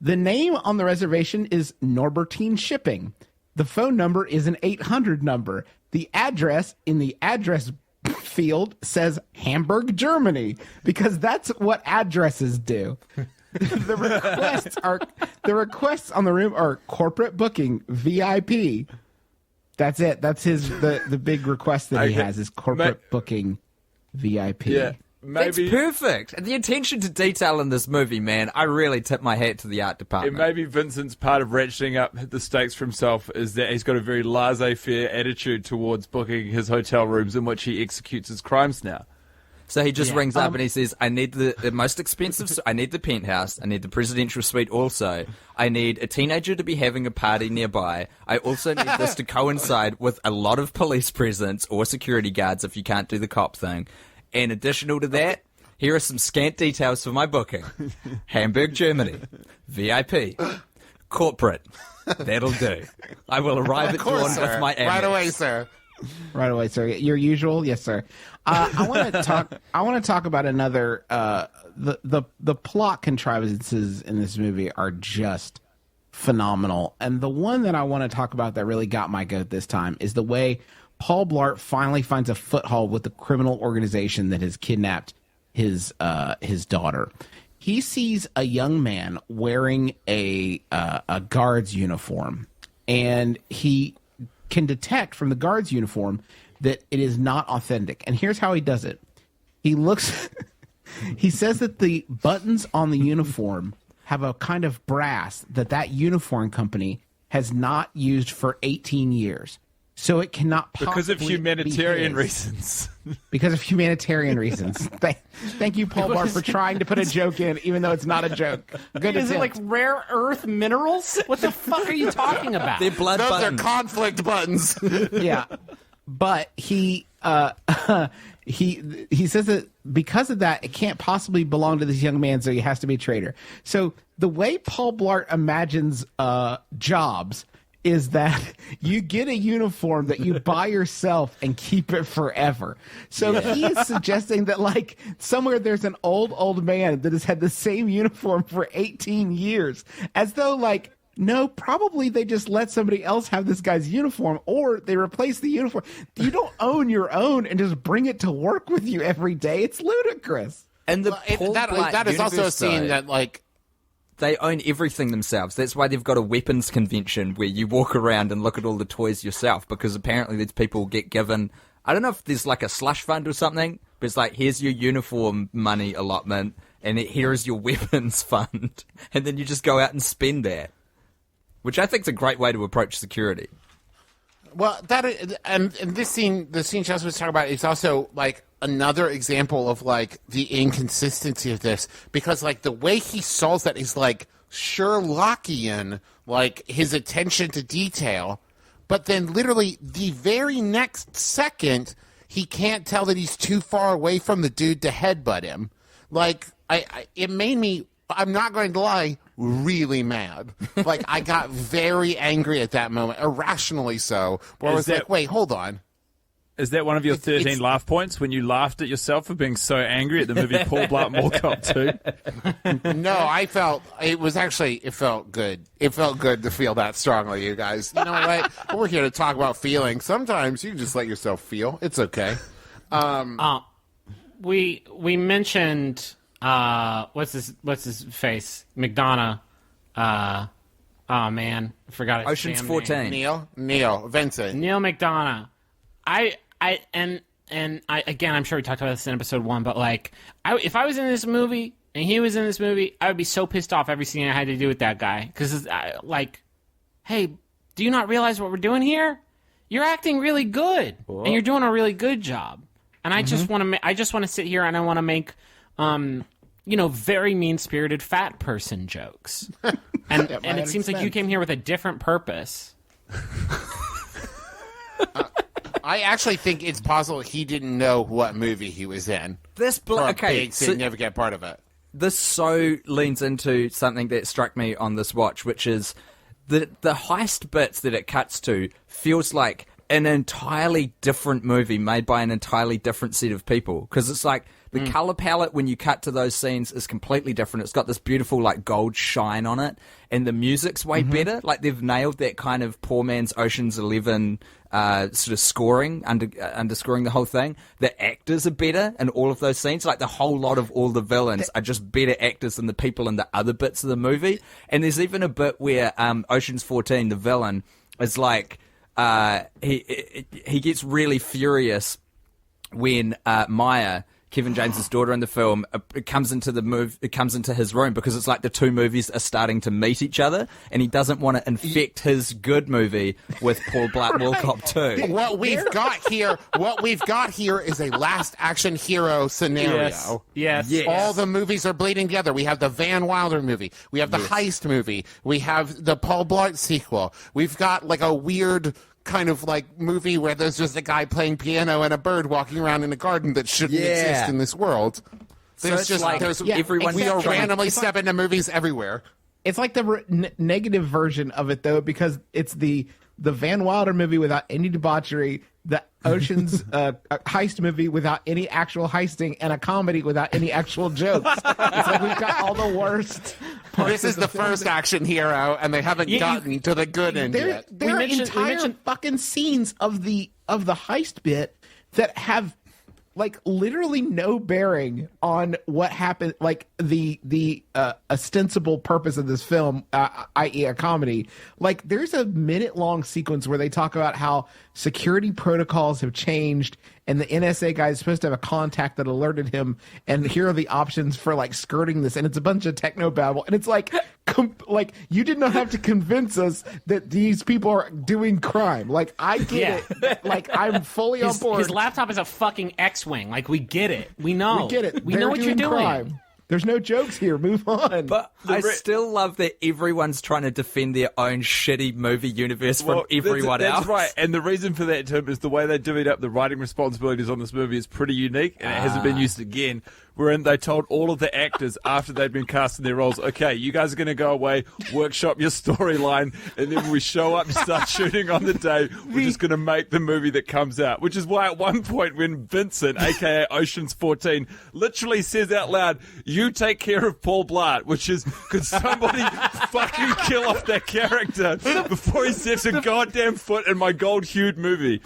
S5: The name on the reservation is Norbertine Shipping. The phone number is an 800 number. The address in the address field says Hamburg, Germany, because that's what addresses do. The requests on the room are corporate booking, VIP. That's it. That's the big request that he has is corporate booking, VIP.
S4: Yeah,
S3: That's
S4: maybe
S3: perfect. And the attention to detail in this movie, man, I really tip my hat to the art
S4: it
S3: department.
S4: may be Vincent's part of ratcheting up the stakes for himself is that he's got a very laissez-faire attitude towards booking his hotel rooms in which he executes his crimes now.
S3: So he just rings up and he says, I need the most expensive, I need the penthouse, I need the presidential suite also, I need a teenager to be having a party nearby, I also need this to coincide with a lot of police presence or security guards if you can't do the cop thing. And additional to that, here are some scant details for my booking. Hamburg, Germany, VIP, corporate, that'll do. I will arrive at dawn with my Amex.
S2: right away, sir.
S5: Right away, sir. Your usual, yes, sir. I want to talk. I want to talk about another. The plot contrivances in this movie are just phenomenal, and the one that I want to talk about that really got my goat this time is the way Paul Blart finally finds a foothold with the criminal organization that has kidnapped his daughter. He sees a young man wearing a guard's uniform, and he can detect from the guard's uniform that it is not authentic. And here's how he does it. He looks he says that the buttons on the uniform have a kind of brass that uniform company has not used for 18 years. So it cannot possibly
S4: Because of humanitarian
S5: be his.
S4: reasons.
S5: Because of humanitarian reasons. Thank you, Paul Blart, for trying to put a joke in, even though it's not a joke. Good
S1: Is it like
S5: attempt.
S1: rare earth minerals? What the fuck are you talking about?
S3: They're blood
S2: Those
S3: buttons.
S2: are conflict buttons.
S5: Yeah, but he says that because of that, it can't possibly belong to this young man, so he has to be a traitor. So the way Paul Blart imagines jobs is that you get a uniform that you buy yourself and keep it forever. So he is suggesting that, like, somewhere there's an old man that has had the same uniform for 18 years, as though, like, no, probably they just let somebody else have this guy's uniform, or they replace the uniform. You don't own your own and just bring it to work with you every day. It's ludicrous.
S3: And the Paul Blart
S2: that is also a
S3: universe,
S2: scene
S3: though,
S2: that, like,
S3: they own everything themselves. That's why they've got a weapons convention where you walk around and look at all the toys yourself, because apparently these people get given, I don't know if there's like a slush fund or something, but it's like, here's your uniform money allotment, and here is your weapons fund. And then you just go out and spend that, which I think is a great way to approach security.
S2: well, that and this scene, the scene Chelsea was talking about, is also like another example of like the inconsistency of this, because like the way he solves that is like Sherlockian, like his attention to detail, but then literally the very next second he can't tell that he's too far away from the dude to headbutt him. Like it made me, I'm not going to lie, really mad. Like I got very angry at that moment, irrationally so, where I was like, wait, hold on.
S4: Is that one of your 13 laugh points when you laughed at yourself for being so angry at the movie Paul Blart Mall Cop 2?
S2: No, it felt good. It felt good to feel that strongly, you guys. You know what? We're here to talk about feelings. Sometimes you can just let yourself feel. It's okay.
S1: We mentioned what's his face? McDonough. Oh man, I forgot his
S3: Ocean's
S1: damn
S3: 14.
S1: name.
S2: Neil Vincent.
S1: Neil McDonough. Again, I'm sure we talked about this in episode 1, but like, if I was in this movie and he was in this movie, I would be so pissed off every scene I had to do with that guy. Because, like, hey, do you not realize what we're doing here? You're acting really good, and you're doing a really good job. And I just want to sit here and I want to make, very mean-spirited fat person jokes. And it seems like you came here with a different purpose.
S2: I actually think it's possible he didn't know what movie he was in.
S3: This
S2: big significant part of it.
S3: This so leans into something that struck me on this watch, which is the heist bits that it cuts to feels like an entirely different movie made by an entirely different set of people. Because it's like the color palette when you cut to those scenes is completely different. It's got this beautiful like gold shine on it, and the music's way better. Like they've nailed that kind of poor man's Ocean's 11 sort of scoring, underscoring the whole thing. The actors are better in all of those scenes. Like the whole lot of all the villains are just better actors than the people in the other bits of the movie. And there's even a bit where Ocean's 14, the villain, is like he gets really furious when Maya, Kevin James's daughter in the film, it comes into his room because it's like the two movies are starting to meet each other, and he doesn't want to infect his good movie with Paul Blart Mall Cop 2.
S2: What we've got here is a last action hero scenario.
S1: Yes.
S2: All the movies are bleeding together. We have the Van Wilder movie. We have the heist movie. We have the Paul Blart sequel. We've got like a weird kind of like movie where there's just a guy playing piano and a bird walking around in a garden that shouldn't exist in this world. There's
S3: just like everyone.
S2: We are randomly step into movies everywhere.
S5: It's like the negative version of it, though, because it's the Van Wilder movie without any debauchery, the Ocean's heist movie without any actual heisting, and a comedy without any actual jokes. It's like we've got all the worst.
S2: This is the first action hero, and they haven't gotten to the good end yet.
S5: There are entire fucking scenes of the heist bit that have like literally no bearing on what happened, like the ostensible purpose of this film, i.e. a comedy. Like there's a minute-long sequence where they talk about how security protocols have changed and the NSA guy is supposed to have a contact that alerted him, and here are the options for like skirting this, and it's a bunch of technobabble, and it's like like you did not have to convince us that these people are doing crime. Like I get it. Like I'm fully on board.
S1: His laptop is a fucking X-wing. Like we get it. We know.
S5: We get it.
S1: We know what you're doing.
S5: Crime. There's no jokes here. Move on.
S3: But I still love that everyone's trying to defend their own shitty movie universe from everyone else.
S4: That's right. And the reason for that, Tim, is the way they divvied up the writing responsibilities on this movie is pretty unique, and it hasn't been used again. Wherein they told all of the actors after they'd been cast in their roles, okay, you guys are going to go away, workshop your storyline, and then when we show up and start shooting on the day, we're just going to make the movie that comes out. Which is why at one point when Vincent, a.k.a. Ocean's 14, literally says out loud, you take care of Paul Blart, which is, could somebody fucking kill off that character before he sets a goddamn foot in my gold-hued movie?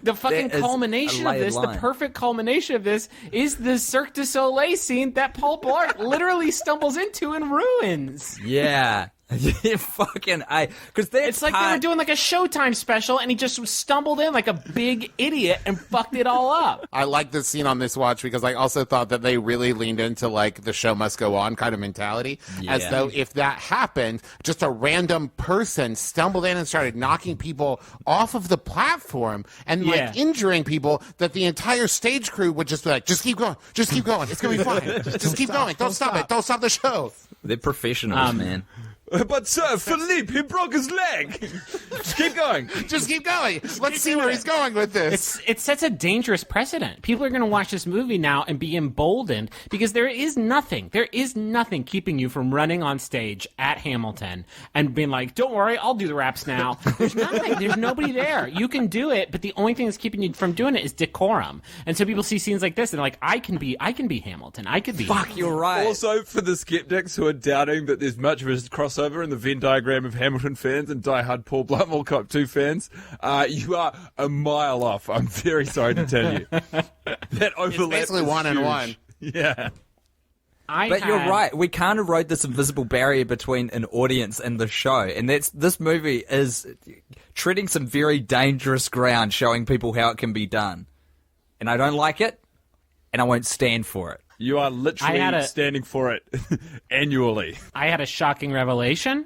S1: The fucking culmination of this, the perfect culmination of this, is the Cirque du Soleil scene that Paul Blart literally stumbles into and ruins.
S3: Yeah. Yeah, fucking because
S1: It's like they were doing like a Showtime special, and he just stumbled in like a big idiot and fucked it all up.
S2: I like this scene on this watch because I also thought that they really leaned into like the show must go on kind of mentality, as though if that happened, just a random person stumbled in and started knocking people off of the platform and like injuring people, that the entire stage crew would just be like, just keep going, it's gonna be fine, just keep going, don't stop it, don't stop the show.
S3: They're professionals, man.
S4: But sir, Philippe, he broke his leg. Just keep going.
S2: Let's see where he's going with this.
S1: It sets a dangerous precedent. People are going to watch this movie now and be emboldened because there is nothing keeping you from running on stage at Hamilton and being like, don't worry, I'll do the raps now. There's nothing. There's nobody there. You can do it, but the only thing that's keeping you from doing it is decorum. And so people see scenes like this and they're like, I can be Hamilton. I could be.
S3: Fuck, you're right.
S4: Also, for the skeptics who are doubting that there's much of a crossover in the Venn diagram of Hamilton fans and diehard Paul Blart Mall Cop 2 fans, you are a mile off. I'm very sorry to tell you. That overlap
S2: It's basically
S4: is
S2: one and
S4: huge.
S2: one.
S4: Yeah.
S3: But you're right. We kind of rode this invisible barrier between an audience and the show, and this movie is treading some very dangerous ground, showing people how it can be done. And I don't like it, and I won't stand for it.
S4: You are literally standing for it annually.
S1: I had a shocking revelation.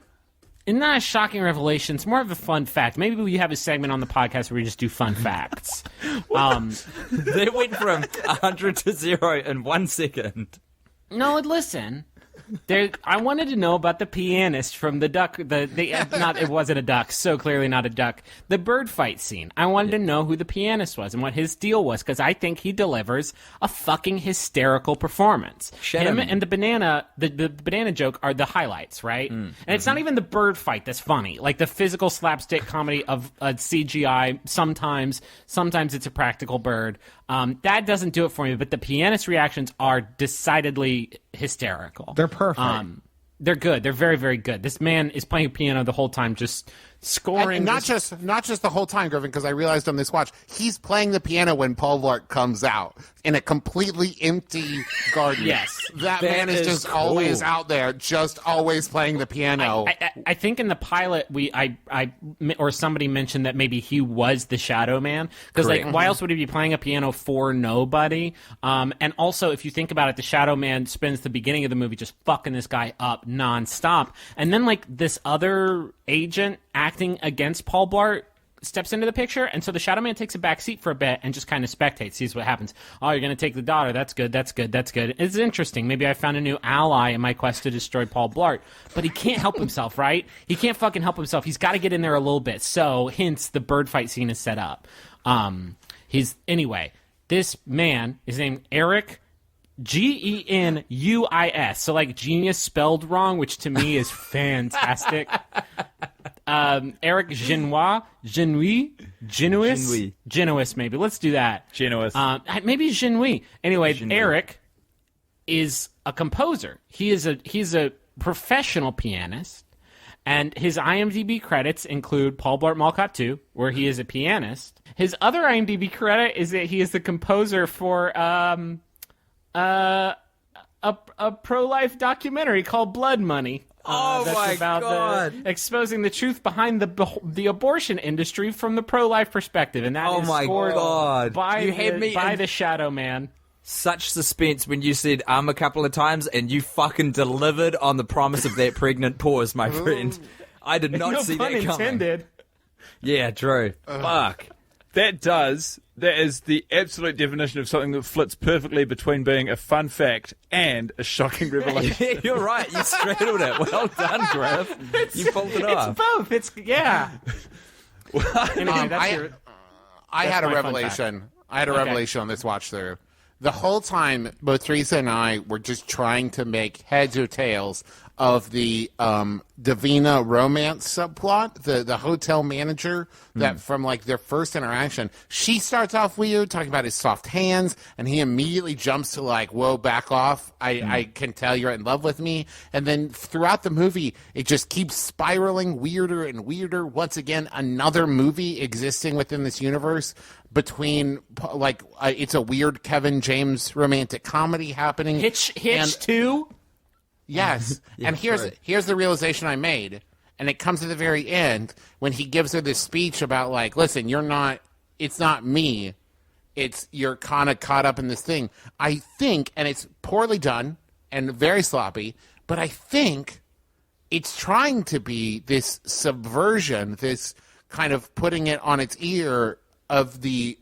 S1: It's not a shocking revelation. It's more of a fun fact. Maybe we have a segment on the podcast where we just do fun facts.
S3: They went from 100 to 0 in 1 second.
S1: No, listen. I wanted to know about the pianist from the duck. It wasn't a duck. So clearly not a duck. The bird fight scene. I wanted to know who the pianist was and what his deal was, because I think he delivers a fucking hysterical performance. Him and the banana joke are the highlights, right? And it's not even the bird fight that's funny. Like the physical slapstick comedy of CGI. Sometimes it's a practical bird. That doesn't do it for me. But the pianist reactions are decidedly hysterical.
S5: They're perfect.
S1: They're good. They're very, very good. This man is playing piano the whole time, just scoring.
S2: And not just the whole time, Griffin, because I realized on this watch, he's playing the piano when Paul Blart comes out in a completely empty garden.
S1: Yes.
S2: That man is just always out there, just always playing the piano.
S1: I think in the pilot, or somebody mentioned that maybe he was the Shadow Man. Because, like, why else would he be playing a piano for nobody? And also, if you think about it, the Shadow Man spends the beginning of the movie just fucking this guy up nonstop. And then, like, this other agent acting against Paul Blart steps into the picture, and so the Shadow Man takes a back seat for a bit and just kind of spectates, sees what happens. Oh, you're going to take the daughter. That's good. It's interesting. Maybe I found a new ally in my quest to destroy Paul Blart. But he can't help himself, right? He can't fucking help himself. He's got to get in there a little bit. So, hence, the bird fight scene is set up. Anyway, this man is named Eric Genuis. So, like, genius spelled wrong, which to me is fantastic. Eric Genuis, maybe. Let's do that. Maybe Genuis. Anyway, Eric is a composer. He's a professional pianist, and his IMDb credits include Paul Blart Mall Cop 2, where he is a pianist. His other IMDb credit is that he is the composer for a pro-life documentary called Blood Money.
S3: That's about God!
S1: Exposing the truth behind the abortion industry from the pro-life perspective, and that is scored
S3: God!
S1: by the Shadow Man.
S3: Such suspense when you said a couple of times, and you fucking delivered on the promise of that pregnant pause, my friend. I did not see that coming.
S1: Intended.
S3: Yeah, true. Fuck.
S4: That is the absolute definition of something that flits perfectly between being a fun fact and a shocking revelation.
S3: Yeah, you're right. You straddled it. Well done, Griff. You pulled it off.
S1: It's both. Anyway,
S2: I had a revelation. I had a revelation on this watch through. The whole time, both Teresa and I were just trying to make heads or tails of the Davina romance subplot, the hotel manager that from like their first interaction, she starts off weird, talking about his soft hands, and he immediately jumps to like, whoa, back off. I can tell you're in love with me. And then throughout the movie, it just keeps spiraling weirder and weirder. Once again, another movie existing within this universe between like, it's a weird Kevin James romantic comedy happening.
S1: Hitch 2?
S2: Yes. And here's the realization I made. And it comes at the very end when he gives her this speech about, like, listen, it's not me. You're kind of caught up in this thing. I think, and it's poorly done and very sloppy, but I think it's trying to be this subversion, this kind of putting it on its ear of the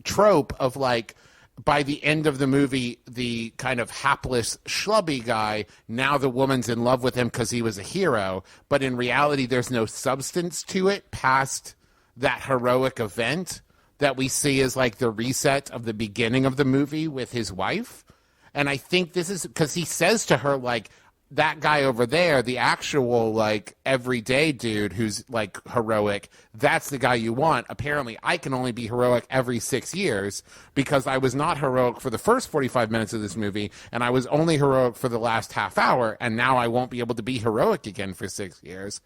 S2: trope of, like, by the end of the movie, the kind of hapless, schlubby guy, now the woman's in love with him because he was a hero. But in reality, there's no substance to it past that heroic event that we see as, like, the reset of the beginning of the movie with his wife. And I think this is because he says to her, like, that guy over there, the actual, like, everyday dude who's, like, heroic, that's the guy you want. Apparently, I can only be heroic every 6 years because I was not heroic for the first 45 minutes of this movie, and I was only heroic for the last half hour, and now I won't be able to be heroic again for 6 years.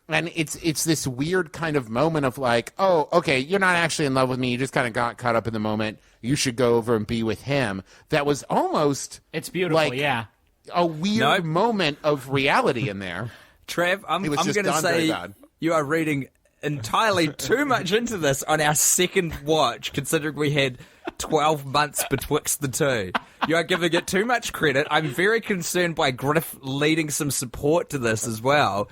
S2: And it's this weird kind of moment of, like, oh, okay, you're not actually in love with me. You just kind of got caught up in the moment. You should go over and be with him. That was almost...
S1: It's beautiful,
S2: like,
S1: yeah.
S2: A weird moment of reality in there.
S3: Trav, I'm going
S2: just
S3: to
S2: done very
S3: say
S2: bad.
S3: you are reading entirely too much into this on our second watch, considering we had 12 months betwixt the two. You are giving it too much credit. I'm very concerned by Griff leading some support to this as well.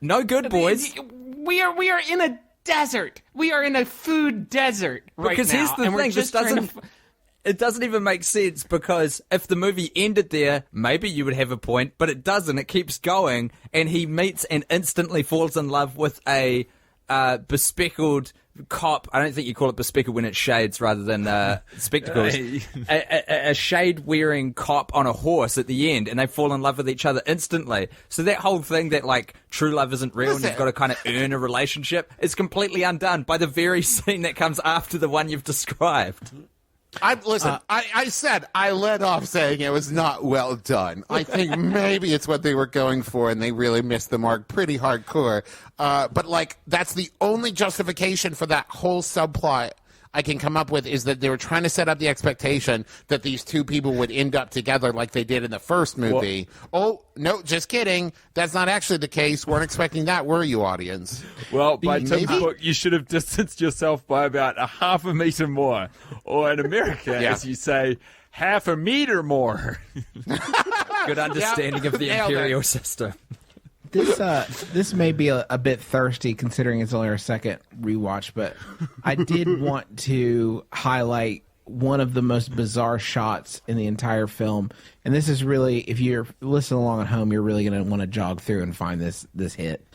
S3: No good, boys.
S1: We are in a desert. We are in a food desert right
S3: because
S1: now.
S3: Here's the
S1: and we're
S3: thing,
S1: just
S3: this
S1: trying
S3: doesn't...
S1: to
S3: It doesn't even make sense because if the movie ended there, maybe you would have a point, but it doesn't. It keeps going, and he meets and instantly falls in love with a bespectacled cop. I don't think you call it bespectacled when it's shades rather than spectacles. a shade-wearing cop on a horse at the end, and they fall in love with each other instantly. So that whole thing that, like, true love isn't real and you've got to kind of earn a relationship is completely undone by the very scene that comes after the one you've described.
S2: I said I led off saying it was not well done. I think maybe it's what they were going for, and they really missed the mark pretty hardcore. But, like, that's the only justification for that whole subplot I can come up with, is that they were trying to set up the expectation that these two people would end up together like they did in the first movie. Oh, no, just kidding. That's not actually the case. Weren't expecting that, were you, audience?
S4: Well, by Tim's book, you should have distanced yourself by about a half a meter more. Or in America, as you say, half a meter more.
S3: Good understanding of the imperial system.
S5: This may be a bit thirsty considering it's only our second rewatch, but I did want to highlight one of the most bizarre shots in the entire film. And this is really, if you're listening along at home, you're really going to want to jog through and find this hit.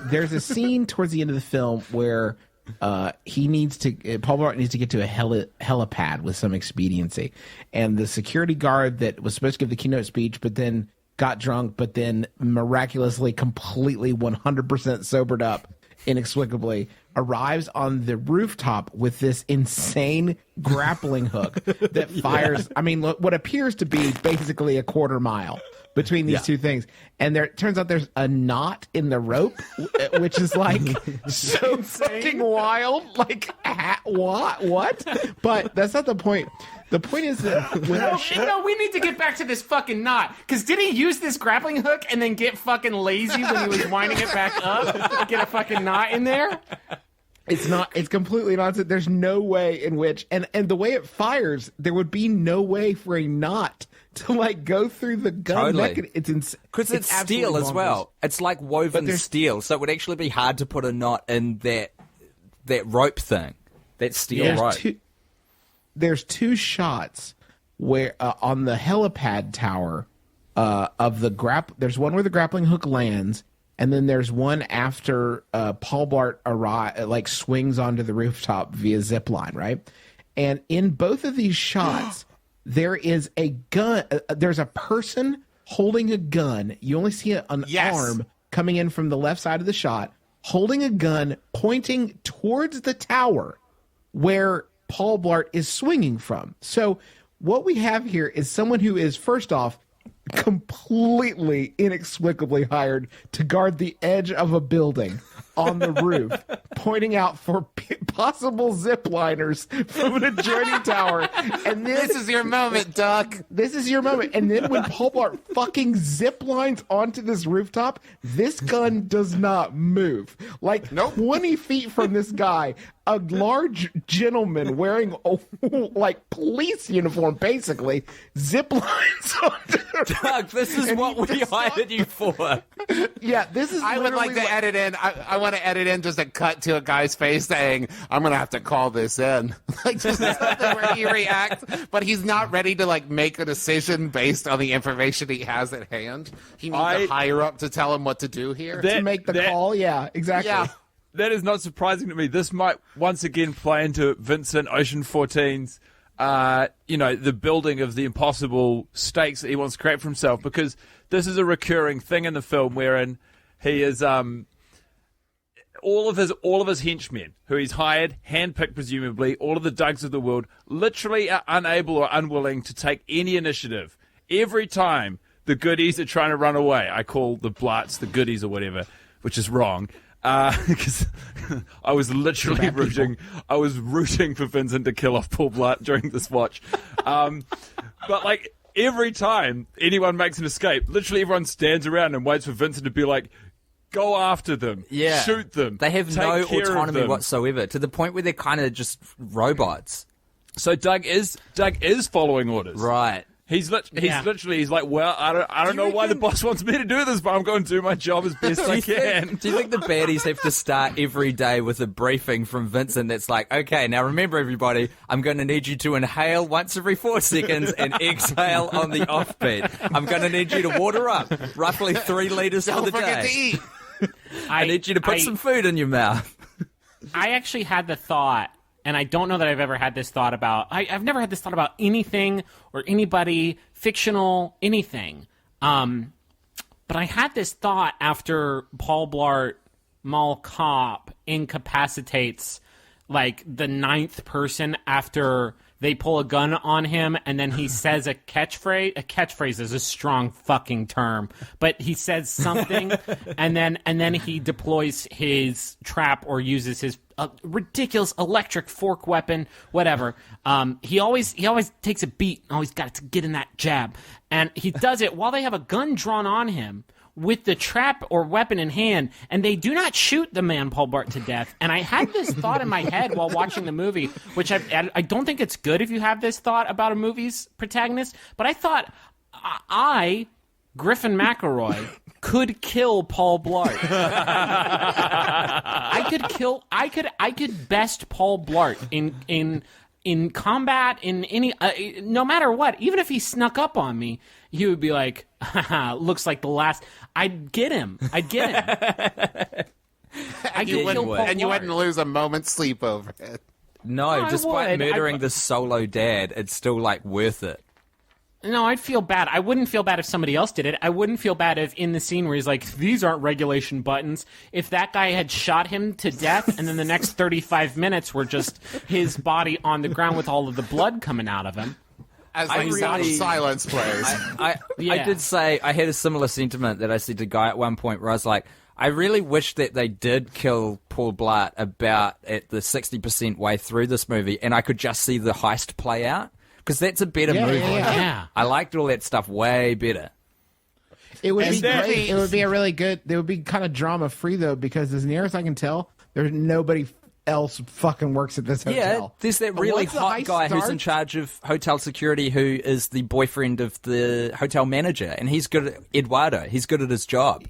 S5: There's a scene towards the end of the film where Paul Blart needs to get to a helipad with some expediency. And the security guard that was supposed to give the keynote speech, but then got drunk, but then miraculously, completely 100% sobered up, inexplicably, arrives on the rooftop with this insane grappling hook that fires, I mean, what appears to be basically a quarter mile between these two things. And it turns out there's a knot in the rope, which is, like, so fucking wild. Like, what? But that's not the point. The point is that
S1: we need to get back to this fucking knot. Because did he use this grappling hook and then get fucking lazy when he was winding it back up? Get a fucking knot in there?
S5: It's completely nonsense. There's no way in which, and the way it fires, there would be no way for a knot to, like, go through the gun.
S3: Totally.
S5: Because
S3: it's steel as well. It's like woven steel, so it would actually be hard to put a knot in that rope thing, that steel rope.
S5: There's two shots where on the helipad tower of the there's one where the grappling hook lands, and then there's one after Paul Blart swings onto the rooftop via zip line, right? And in both of these shots, there is a gun. There's a person holding a gun. You only see an arm coming in from the left side of the shot, holding a gun, pointing towards the tower where Paul Blart is swinging from. So what we have here is someone who is, first off, completely inexplicably hired to guard the edge of a building on the roof, pointing out for possible zip liners from an adjoining tower. And
S2: This is your moment, Duck.
S5: this is your moment. And then when Paul Blart fucking zip lines onto this rooftop, this gun does not move. Like 20 feet from this guy, a large gentleman wearing a like police uniform, basically, zip lines onto the
S3: Doug, this is what we hired you for.
S5: Yeah, this is.
S2: I would like to
S5: literally
S2: edit in. I want to edit in just a cut to a guy's face saying, "I'm gonna have to call this in." Like just something where he reacts, but he's not ready to like make a decision based on the information he has at hand. He needs a higher up to tell him what to do here.
S5: to make the call. Yeah, exactly.
S2: Yeah.
S4: That is not surprising to me. This might once again play into Vincent Ocean 14's, the building of the impossible stakes that he wants to create for himself, because this is a recurring thing in the film wherein he is all of his henchmen who he's hired, handpicked presumably, all of the Dougs of the world, literally are unable or unwilling to take any initiative. Every time the goodies are trying to run away, I call the Blarts the goodies or whatever, which is wrong. Because I was literally rooting for Vincent to kill off Paul Blart during this watch. But like every time anyone makes an escape, literally everyone stands around and waits for Vincent to be like, go after them, shoot them.
S3: They have
S4: take
S3: no
S4: care of
S3: autonomy
S4: them.
S3: whatsoever, to the point where they're kind of just robots.
S4: So Doug is following orders.
S3: Right.
S4: He's like, well, I don't know why the boss wants me to do this, but I'm going to do my job as best I can.
S3: Do you think the baddies have to start every day with a briefing from Vincent that's like, okay, now remember everybody, I'm going to need you to inhale once every 4 seconds and exhale on the offbeat. I'm going to need you to water up roughly 3 liters for the
S2: Don't forget
S3: day.
S2: to eat.
S3: I need you to put some food in your mouth.
S1: I actually had the thought, and I don't know that I've ever had this thought about... I've never had this thought about anything or anybody, fictional, anything. But I had this thought after Paul Blart, Mall Cop, incapacitates, like, the 9th person after they pull a gun on him, and then he says a catchphrase. A catchphrase is a strong fucking term, but he says something, and then he deploys his trap or uses his ridiculous electric fork weapon, whatever. He always takes a beat, always got to get in that jab, and he does it while they have a gun drawn on him, with the trap or weapon in hand, and they do not shoot the man Paul Blart to death. And I had this thought in my head while watching the movie, which I don't think it's good if you have this thought about a movie's protagonist, but I thought Griffin McElroy, could kill Paul Blart. I could best Paul Blart in combat, in any no matter what. Even if he snuck up on me, he would be like, looks like the last. I'd get him.
S2: You wouldn't lose a moment's sleep over it.
S3: No, despite
S1: would.
S3: murdering the solo dad, it's still like worth it.
S1: No, I'd feel bad. I wouldn't feel bad if somebody else did it. I wouldn't feel bad if in the scene where he's like, these aren't regulation buttons, if that guy had shot him to death and then the next 35 minutes were just his body on the ground with all of the blood coming out of him.
S2: As like sound of silence plays.
S3: I did say, I had a similar sentiment that I said to Guy at one point where I was like, I really wish that they did kill Paul Blart about at the 60% way through this movie and I could just see the heist play out. Because that's a better movie.
S1: Yeah.
S3: I liked all that stuff way better.
S5: It would be great. It would be a really good. It would be kind of drama free though, because as near as I can tell, there's nobody else fucking works at this hotel.
S3: Yeah, there's that really hot guy who's in charge of hotel security who is the boyfriend of the hotel manager, and he's good at Eduardo. He's good at his job.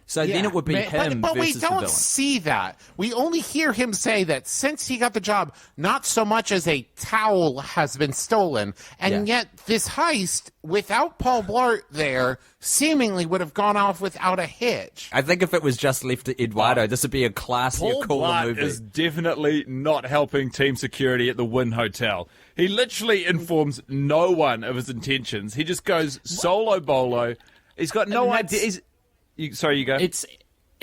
S3: So then it would be him
S2: but we
S3: versus the
S2: don't
S3: villain.
S2: see that. We only hear him say that since he got the job, not so much as a towel has been stolen, and yet this heist, without Paul Blart there, seemingly would have gone off without a hitch.
S3: I think if it was just left to Eduardo, this would be a classier,
S4: Paul
S3: cooler
S4: Blart
S3: movie.
S4: is definitely not helping team security at the Wynn Hotel. He literally informs no one of his intentions. He just goes solo bolo. He's got no idea. Sorry, you go.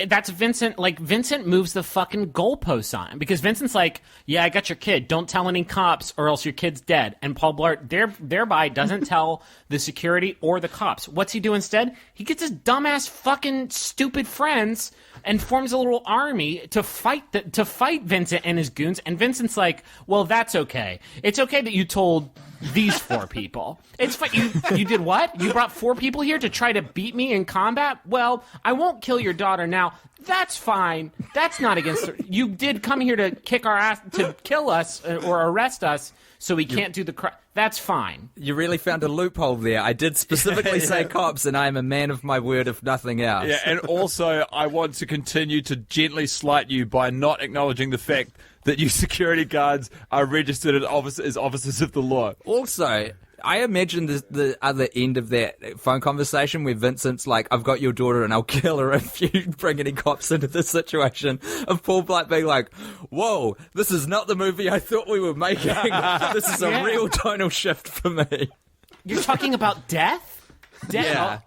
S1: that's Vincent. Like, Vincent moves the fucking goalposts on him because Vincent's like, yeah, I got your kid. Don't tell any cops or else your kid's dead. And Paul Blart thereby doesn't tell the security or the cops. What's he do instead? He gets his dumbass fucking stupid friends and forms a little army to fight Vincent and his goons. And Vincent's like, well, that's okay. It's okay that you told these 4 people. It's fine. You did what? You brought 4 people here to try to beat me in combat? Well, I won't kill your daughter now. That's fine. That's not against her. You did come here to kick our ass, to kill us or arrest us, so we can't do the crime. That's fine.
S3: You really found a loophole there. I did specifically say cops, and I am a man of my word, if nothing else.
S4: Yeah, and also I want to continue to gently slight you by not acknowledging the fact that you security guards are registered as officers of the law.
S3: Also, I imagine the other end of that phone conversation where Vincent's like, I've got your daughter and I'll kill her if you bring any cops into this situation, of Paul Blart being like, whoa, this is not the movie I thought we were making. This is a real tonal shift for me.
S1: You're talking about death? Death?
S3: Yeah.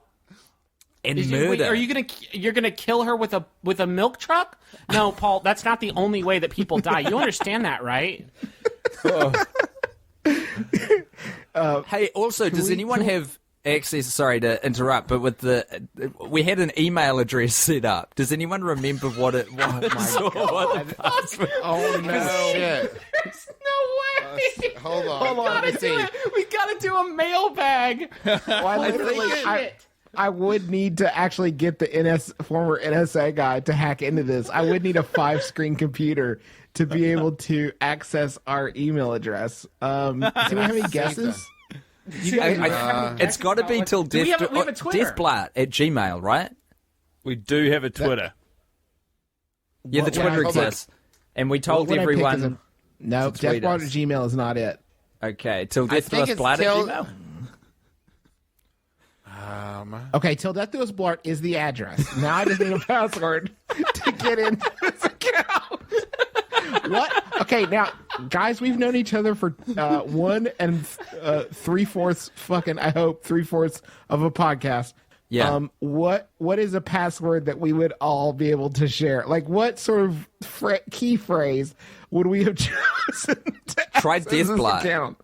S3: And murder.
S1: Wait, you're gonna kill her with a milk truck? No, Paul, that's not the only way that people die. You understand that, right?
S3: Hey, also, does anyone have access? Sorry to interrupt, but we had an email address set up. Does anyone remember what it was?
S2: Oh no! Shit.
S1: There's no way.
S2: Hold on.
S1: We gotta do a mailbag.
S5: I would need to actually get the former NSA guy to hack into this. I would need a 5-screen computer to be able to access our email address. Do you have any guesses?
S3: It's got to be till
S1: we have a Twitter?
S3: deathBlart at Gmail, right?
S4: We do have a Twitter.
S3: Yeah, the Twitter exists. And we told everyone...
S5: No, deathBlart at Gmail is not it.
S3: Okay, till deathBlart at Gmail?
S5: Okay, till death do us blart is the address. Now I just need a password to get into this account. What? Okay, now, guys, we've known each other for 1 3/4 fucking, I hope, 3/4 of a podcast.
S3: Yeah.
S5: What is a password that we would all be able to share? Like, what sort of key phrase would we have chosen to
S3: Try
S5: access this
S3: deathBlart.
S5: account?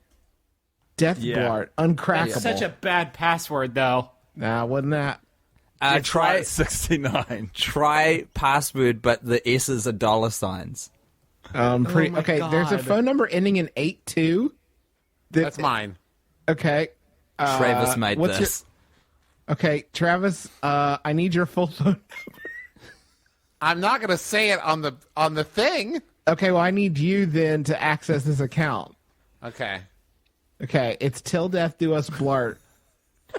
S5: deathBlart, uncrackable.
S1: Such a bad password, though.
S5: Nah, wasn't that?
S3: Try
S4: 69.
S3: Try password, but the S's are dollar signs.
S5: Okay, there's a phone number ending in 82.
S2: That's mine.
S5: Okay.
S3: Travis made this.
S5: Okay, Travis, I need your full phone number.
S2: I'm not going to say it on the thing.
S5: Okay, well, I need you then to access this account.
S2: Okay.
S5: Okay, it's till death do us blart.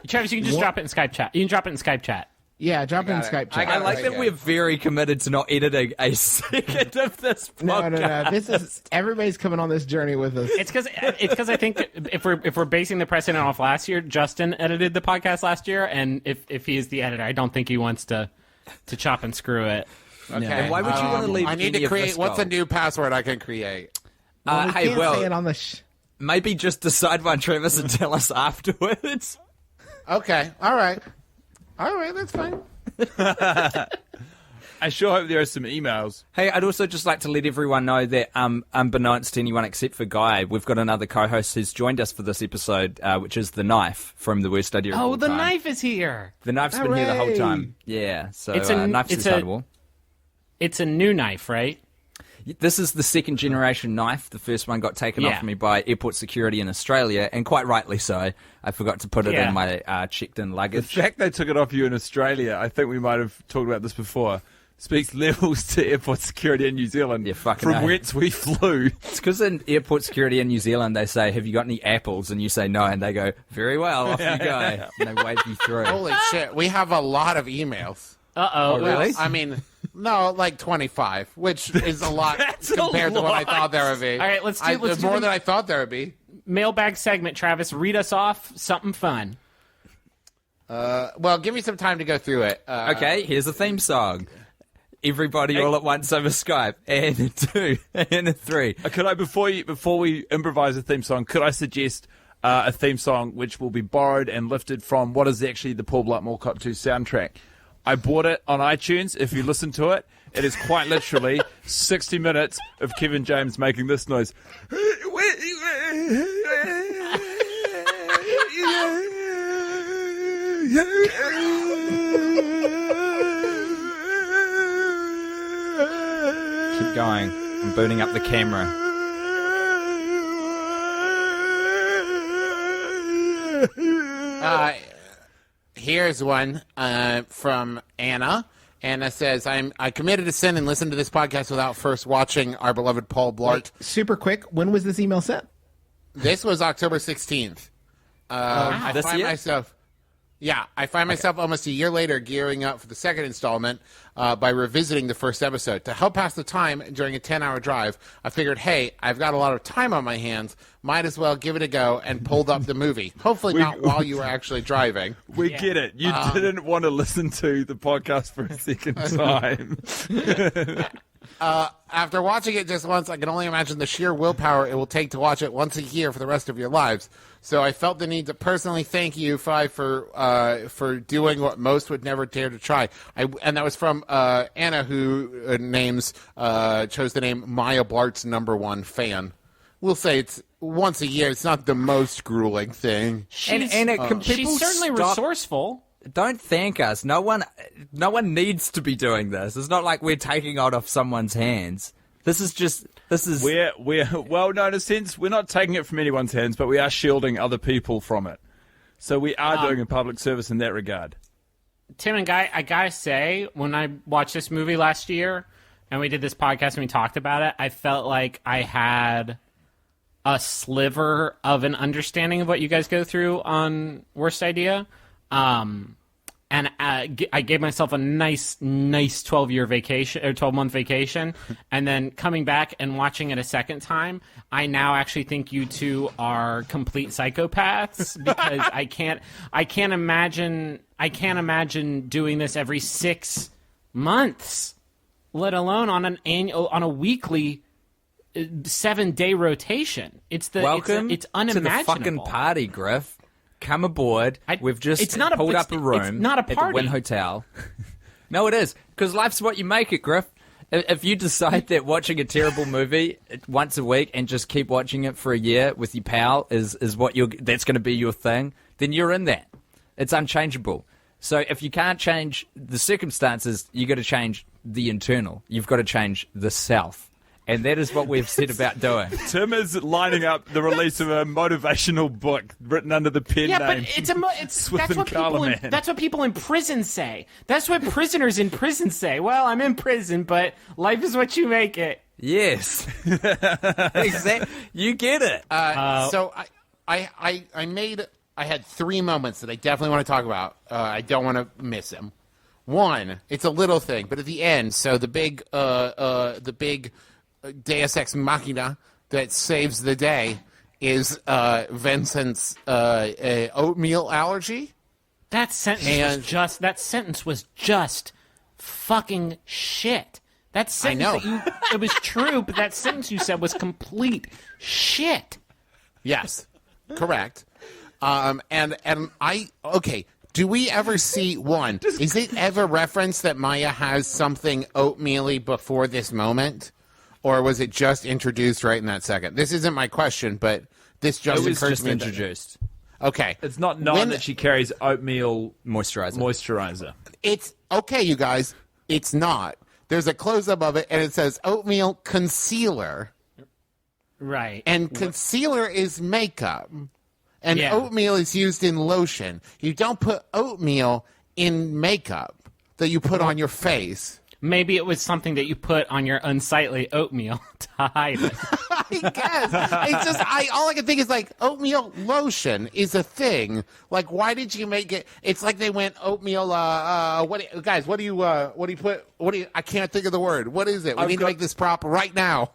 S1: Travis, you can just drop it in Skype chat. You can drop it in Skype chat.
S5: Yeah, drop it in Skype chat.
S3: I like that we're very committed to not editing a second of this podcast.
S5: No. This is everybody's coming on this journey with us.
S1: It's because I think if we're basing the precedent off last year, Justin edited the podcast last year, and if he is the editor, I don't think he wants to chop and screw it.
S2: Okay.
S3: And why would you want to leave?
S2: I need to create. What's a new password I can create?
S5: Well, say it on the
S3: maybe just decide one, Travis, and tell us afterwards.
S2: Okay. All right. That's fine.
S4: I sure hope there are some emails.
S3: Hey, I'd also just like to let everyone know that, unbeknownst to anyone except for Guy, we've got another co-host who's joined us for this episode, which is the Knife from the Worst Idea of All
S1: The
S3: Time.
S1: Knife is here.
S3: The Knife's been here the whole time. Yeah, so Knife's excitable.
S1: It's a new knife, right?
S3: This is the second generation knife. The first one got taken off me by airport security in Australia, and quite rightly so. I forgot to put it in my checked-in
S4: The
S3: luggage.
S4: fact they took it off you in Australia, I think we might have talked about this before, speaks levels to airport security in New Zealand.
S3: Yeah, fucking
S4: from
S3: A.
S4: whence we flew.
S3: It's because in airport security in New Zealand, they say, have you got any apples? And you say no, and they go, very well, off you go. And they wave you through.
S2: Holy shit. We have a lot of emails.
S1: Uh-oh.
S3: Really?
S2: I mean, no, like 25, which is a lot compared to what I thought there would be.
S1: All right, let's do
S2: more than I thought there would be.
S1: Mailbag segment, Travis. Read us off something fun.
S2: Well, give me some time to go through it.
S3: Okay, here's a theme song. Everybody all at once over Skype. And a 2, and a 3.
S4: Could I, before we improvise a theme song, could I suggest a theme song which will be borrowed and lifted from what is actually the Paul Blart Mall Cop 2 soundtrack? I bought it on iTunes. If you listen to it, it is quite literally 60 minutes of Kevin James making this noise.
S3: Keep going. I'm booting up the camera.
S2: Here's one from Anna. Anna says, I committed to sin and listened to this podcast without first watching our beloved Paul Blart.
S5: Wait, super quick, when was this email sent?
S2: This was October 16th. I
S3: This
S2: find
S3: year?
S2: myself... Yeah, I find myself almost a year later gearing up for the second installment by revisiting the first episode. To help pass the time during a 10-hour drive, I figured, hey, I've got a lot of time on my hands. Might as well give it a go, and pulled up the movie. Hopefully not while you were actually driving.
S4: We get it. You didn't want to listen to the podcast for a second time.
S2: After watching it just once, I can only imagine the sheer willpower it will take to watch it once a year for the rest of your lives. So I felt the need to personally thank you, Fi, for doing what most would never dare to try. And that was from Anna, who chose the name Maya Blart's #1 fan. We'll say it's once a year. It's not the most grueling thing.
S3: Can people
S1: She's certainly
S3: stop-
S1: resourceful.
S3: Don't thank us. No one needs to be doing this. It's not like we're taking it off someone's hands. This is
S4: Well, no, in a sense, we're not taking it from anyone's hands, but we are shielding other people from it. So we are doing a public service in that regard.
S1: Tim and Guy, I gotta say, when I watched this movie last year and we did this podcast and we talked about it, I felt like I had a sliver of an understanding of what you guys go through on Worst Idea. And I gave myself a nice 12-year vacation or 12-month vacation, and then coming back and watching it a second time, I now actually think you two are complete psychopaths because I can't imagine doing this every 6 months, let alone on a weekly 7-day rotation.
S3: welcome
S1: it's
S3: to
S1: unimaginable.
S3: the fucking party, Griff. Come aboard. We've just
S1: it's not
S3: pulled up a room
S1: it's not a
S3: at the
S1: party.
S3: Wynn Hotel. No, it is, because life's what you make it, Griff. If you decide that watching a terrible movie once a week and just keep watching it for a year with your pal is what that's going to be your thing, then you're in that. It's unchangeable. So if you can't change the circumstances, you got to change the internal. You've got to change the self. And that is what we've set about doing.
S4: Tim is lining up the release of a motivational book written under the pen
S1: Yeah,
S4: name.
S1: but that's
S4: Swith and Carlaman.
S1: that's what people in prison say. That's what prisoners in prison say. Well, I'm in prison, but life is what you make it.
S3: Yes. Exactly. You get it.
S2: So I had 3 moments that I definitely want to talk about. I don't want to miss them. One, it's a little thing, but at the end, so the big Deus Ex Machina that saves the day is Vincent's oatmeal allergy.
S1: That sentence was just fucking shit. That sentence it was true, but that sentence you said was complete shit.
S2: Yes, correct. Do we ever see one? Is it ever referenced that Maya has something oatmeal-y before this moment? Or was it just introduced right in that second? This isn't my question, but this just occurred to me.
S3: Introduced.
S2: Okay.
S4: It's not known that she carries oatmeal
S3: Moisturizer.
S2: It's okay, you guys. It's not. There's a close-up of it, and it says oatmeal concealer.
S1: Right.
S2: And concealer is makeup. And oatmeal is used in lotion. You don't put oatmeal in makeup that you put on your face.
S1: Maybe it was something that you put on your unsightly oatmeal to hide it.
S2: I guess. It's just all I can think is like oatmeal lotion is a thing. Like, why did you make it? It's like they went oatmeal. I can't think of the word. What is it? We need to make this prop right now.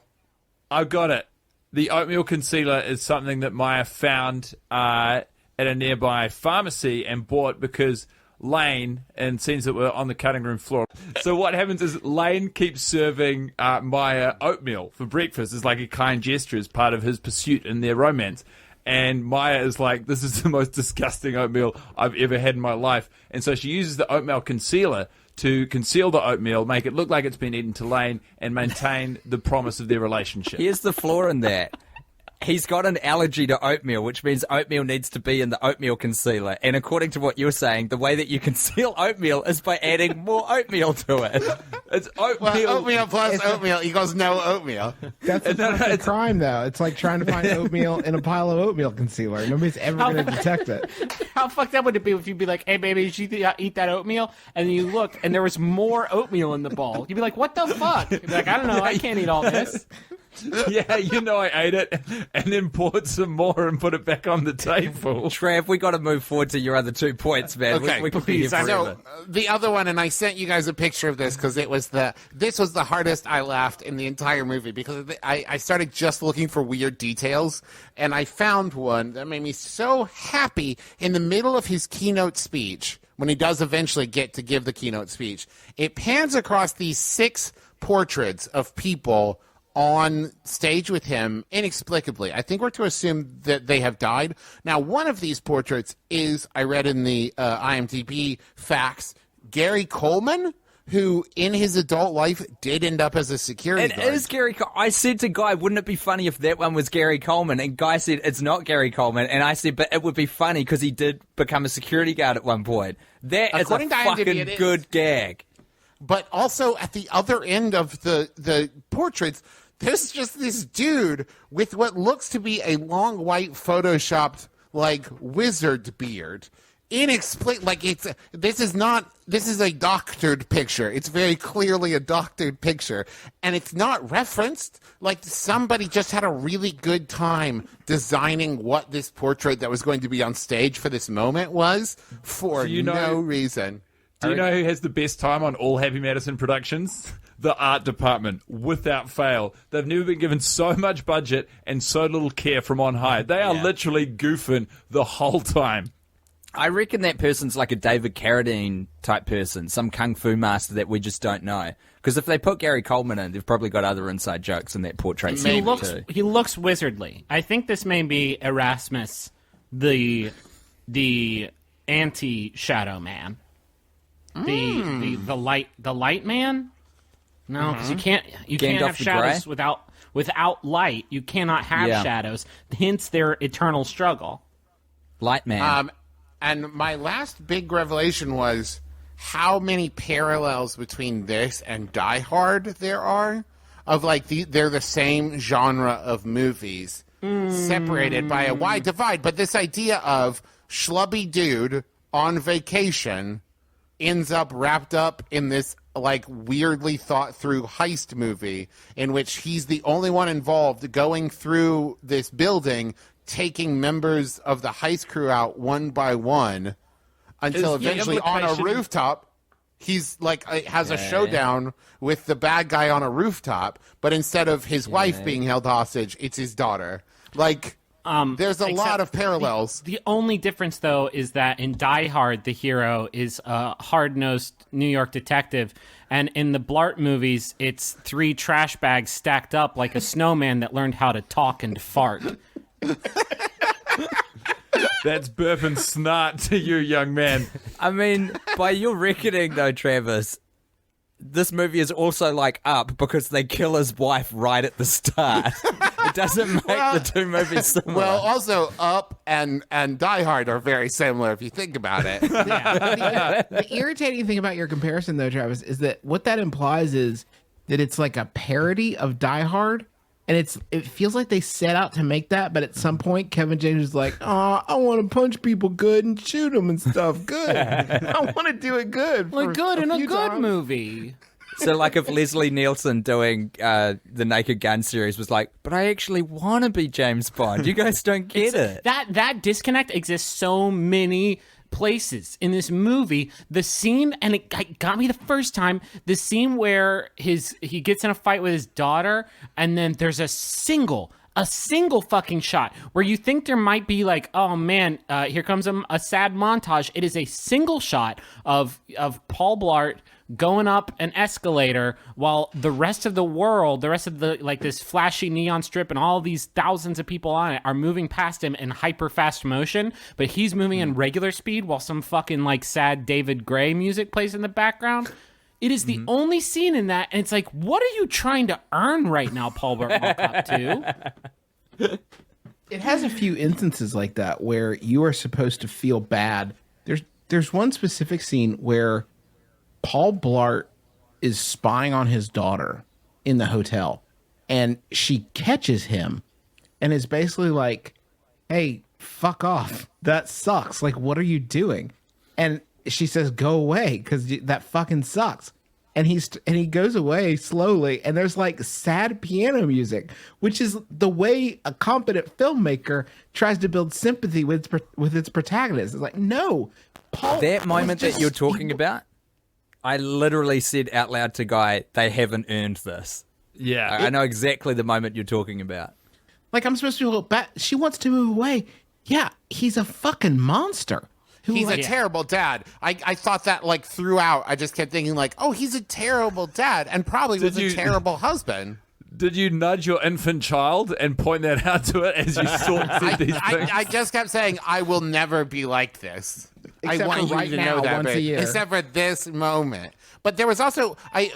S4: I've got it. The oatmeal concealer is something that Maya found at a nearby pharmacy and bought because Lane and scenes that were on the cutting room floor. So what happens is Lane keeps serving Maya oatmeal for breakfast as like a kind gesture as part of his pursuit in their romance. And Maya is like, this is the most disgusting oatmeal I've ever had in my life. And so she uses the oatmeal concealer to conceal the oatmeal, make it look like it's been eaten to Lane, and maintain the promise of their relationship.
S3: Here's the flaw in that. He's got an allergy to oatmeal, which means oatmeal needs to be in the oatmeal concealer. And according to what you're saying, the way that you conceal oatmeal is by adding more oatmeal to it.
S4: It's oatmeal.
S2: Well, oatmeal plus oatmeal equals no oatmeal.
S5: That's a crime, though. It's like trying to find oatmeal in a pile of oatmeal concealer. Nobody's ever going to detect it.
S1: How fucked up would it be if you'd be like, hey, baby, did you eat that oatmeal? And then you look, and there was more oatmeal in the bowl. You'd be like, what the fuck? You'd be like, I don't know. I can't eat all this.
S4: Yeah, you know I ate it, and then poured some more and put it back on the table.
S3: Trav, we got to move forward to your other 2 points, man.
S2: Okay,
S3: we could be here forever.
S2: So the other one, and I sent you guys a picture of this because this was the hardest I laughed in the entire movie because I started just looking for weird details, and I found one that made me so happy in the middle of his keynote speech. When he does eventually get to give the keynote speech, it pans across these 6 portraits of people on stage with him inexplicably. I think we're to assume that they have died. Now, one of these portraits is, I read in the IMDb facts, Gary Coleman, who in his adult life did end up as a security guard.
S3: It is Gary Coleman. I said to Guy, wouldn't it be funny if that one was Gary Coleman? And Guy said, it's not Gary Coleman. And I said, but it would be funny because he did become a security guard at one point. That is
S2: According
S3: a
S2: to IMDb,
S3: fucking
S2: it is.
S3: good gag.
S2: But also at the other end of the portraits, there's just this dude with what looks to be a long white photoshopped like wizard beard. Like this is a doctored picture. It's very clearly a doctored picture, and it's not referenced. Like somebody just had a really good time designing what this portrait that was going to be on stage for this moment was for no reason.
S4: Do you know who has the best time on all Happy Madison productions? The art department, without fail. They've never been given so much budget and so little care from on high. They are literally goofing the whole time.
S3: I reckon that person's like a David Carradine type person, some kung fu master that we just don't know. Because if they put Gary Coleman in, they've probably got other inside jokes in that portrait.
S1: He looks wizardly. I think this may be Erasmus, the anti-Shadow Man. The light man? No, because you can't have shadows without light. You cannot have shadows. Hence their eternal struggle.
S3: Light man.
S2: And my last big revelation was how many parallels between this and Die Hard there are. Of like they're the same genre of movies, separated by a wide divide. But this idea of schlubby dude on vacation ends up wrapped up in this like weirdly thought through heist movie in which he's the only one involved going through this building, taking members of the heist crew out one by one until eventually on a rooftop he's like has a showdown with the bad guy on a rooftop, but instead of his wife being held hostage, it's his daughter. Like there's a lot of parallels.
S1: The only difference, though, is that in Die Hard, the hero is a hard-nosed New York detective, and in the Blart movies, it's 3 trash bags stacked up like a snowman that learned how to talk and fart.
S4: That's burping snot to you, young man.
S3: I mean, by your reckoning, though, Travis, this movie is also like Up because they kill his wife right at the start. It doesn't make the 2 movies similar.
S2: Well, also Up and Die Hard are very similar if you think about it.
S5: The irritating thing about your comparison, though, Travis, is that what that implies is that it's like a parody of Die Hard. And it feels like they set out to make that, but at some point, Kevin James was like, "Oh, I want to punch people good and shoot them and stuff good. I want to do it good,
S1: Like good in a good
S5: times.
S1: movie."
S3: So, like, if Leslie Nielsen doing the Naked Gun series was like, but I actually want to be James Bond. You guys don't get it.
S1: That disconnect exists so many places in this movie. The scene, and it got me the first time, the scene where he gets in a fight with his daughter, and then there's a single a single fucking shot where you think there might be like, oh man, here comes a sad montage. It is a single shot of Paul Blart going up an escalator while the rest of the world, the rest of the, like, this flashy neon strip and all these thousands of people on it are moving past him in hyper fast motion, but he's moving in regular speed while some fucking like sad David Gray music plays in the background. It is the only scene in that, and it's like, what are you trying to earn right now, Paul Blart Mall Cop 2?
S5: It has a few instances like that where you are supposed to feel bad. There's one specific scene where Paul Blart is spying on his daughter in the hotel, and she catches him and is basically like, hey, fuck off. That sucks. Like, what are you doing? And she says, go away, because that fucking sucks. And he goes away slowly, and there's like sad piano music, which is the way a competent filmmaker tries to build sympathy with its protagonist. It's like, no, Paul.
S3: That moment that you're talking about, I literally said out loud to Guy, they haven't earned this.
S4: Yeah.
S3: I know exactly the moment you're talking about.
S5: Like, I'm supposed to look back. She wants to move away. Yeah, he's a fucking monster.
S2: He's a terrible dad. I thought that, like, throughout. I just kept thinking, like, oh, he's a terrible dad and probably was a terrible husband.
S4: Did you nudge your infant child and point that out to it as you said these things?
S2: I just kept saying, I will never be like this.
S5: Except
S2: I want
S5: for right
S2: you to
S5: now,
S2: know that,
S5: once a year.
S2: except for this moment. But there was also, I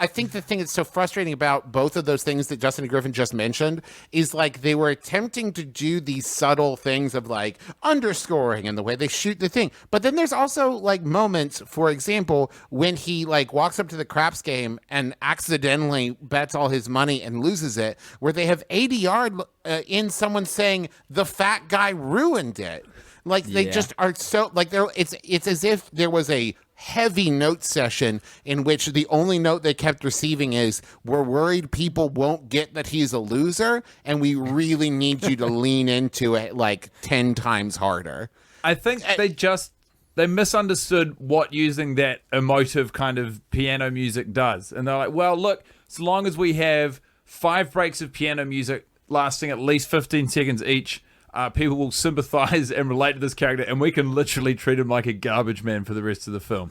S2: think the thing that's so frustrating about both of those things that Justin and Griffin just mentioned is, like, they were attempting to do these subtle things of, like, underscoring and the way they shoot the thing. But then there's also, like, moments, for example, when he, like, walks up to the craps game and accidentally bets all his money and loses it, where they have ADR in someone saying, the fat guy ruined it. Like, they just are so, like, it's as if there was a heavy note session in which the only note they kept receiving is, we're worried people won't get that he's a loser, and we really need you to lean into it, like, 10 times harder.
S4: I think they misunderstood what using that emotive kind of piano music does. And they're like, well, look, as long as we have 5 breaks of piano music lasting at least 15 seconds each, people will sympathize and relate to this character, and we can literally treat him like a garbage man for the rest of the film.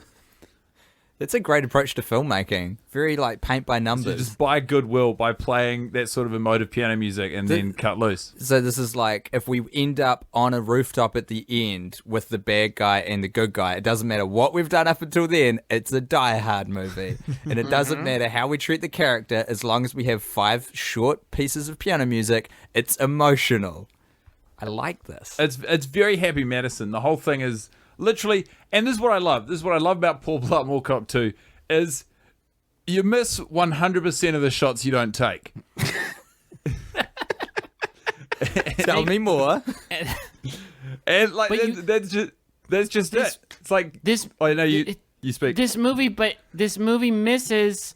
S3: That's a great approach to filmmaking. Very, like, paint by
S4: So
S3: numbers.
S4: just buy goodwill by playing that sort of emotive piano music and then cut loose.
S3: So this is like, if we end up on a rooftop at the end with the bad guy and the good guy, it doesn't matter what we've done up until then, it's a Die Hard movie. And it doesn't matter how we treat the character, as long as we have 5 short pieces of piano music, it's emotional. I like this.
S4: It's very Happy Madison. The whole thing is literally, and this is what I love. This is what I love about Paul Blart Mall Cop 2, is you miss 100% of the shots you don't take.
S3: Tell me more.
S4: And like that's just it. It's like
S1: This.
S4: I know you speak.
S1: This movie misses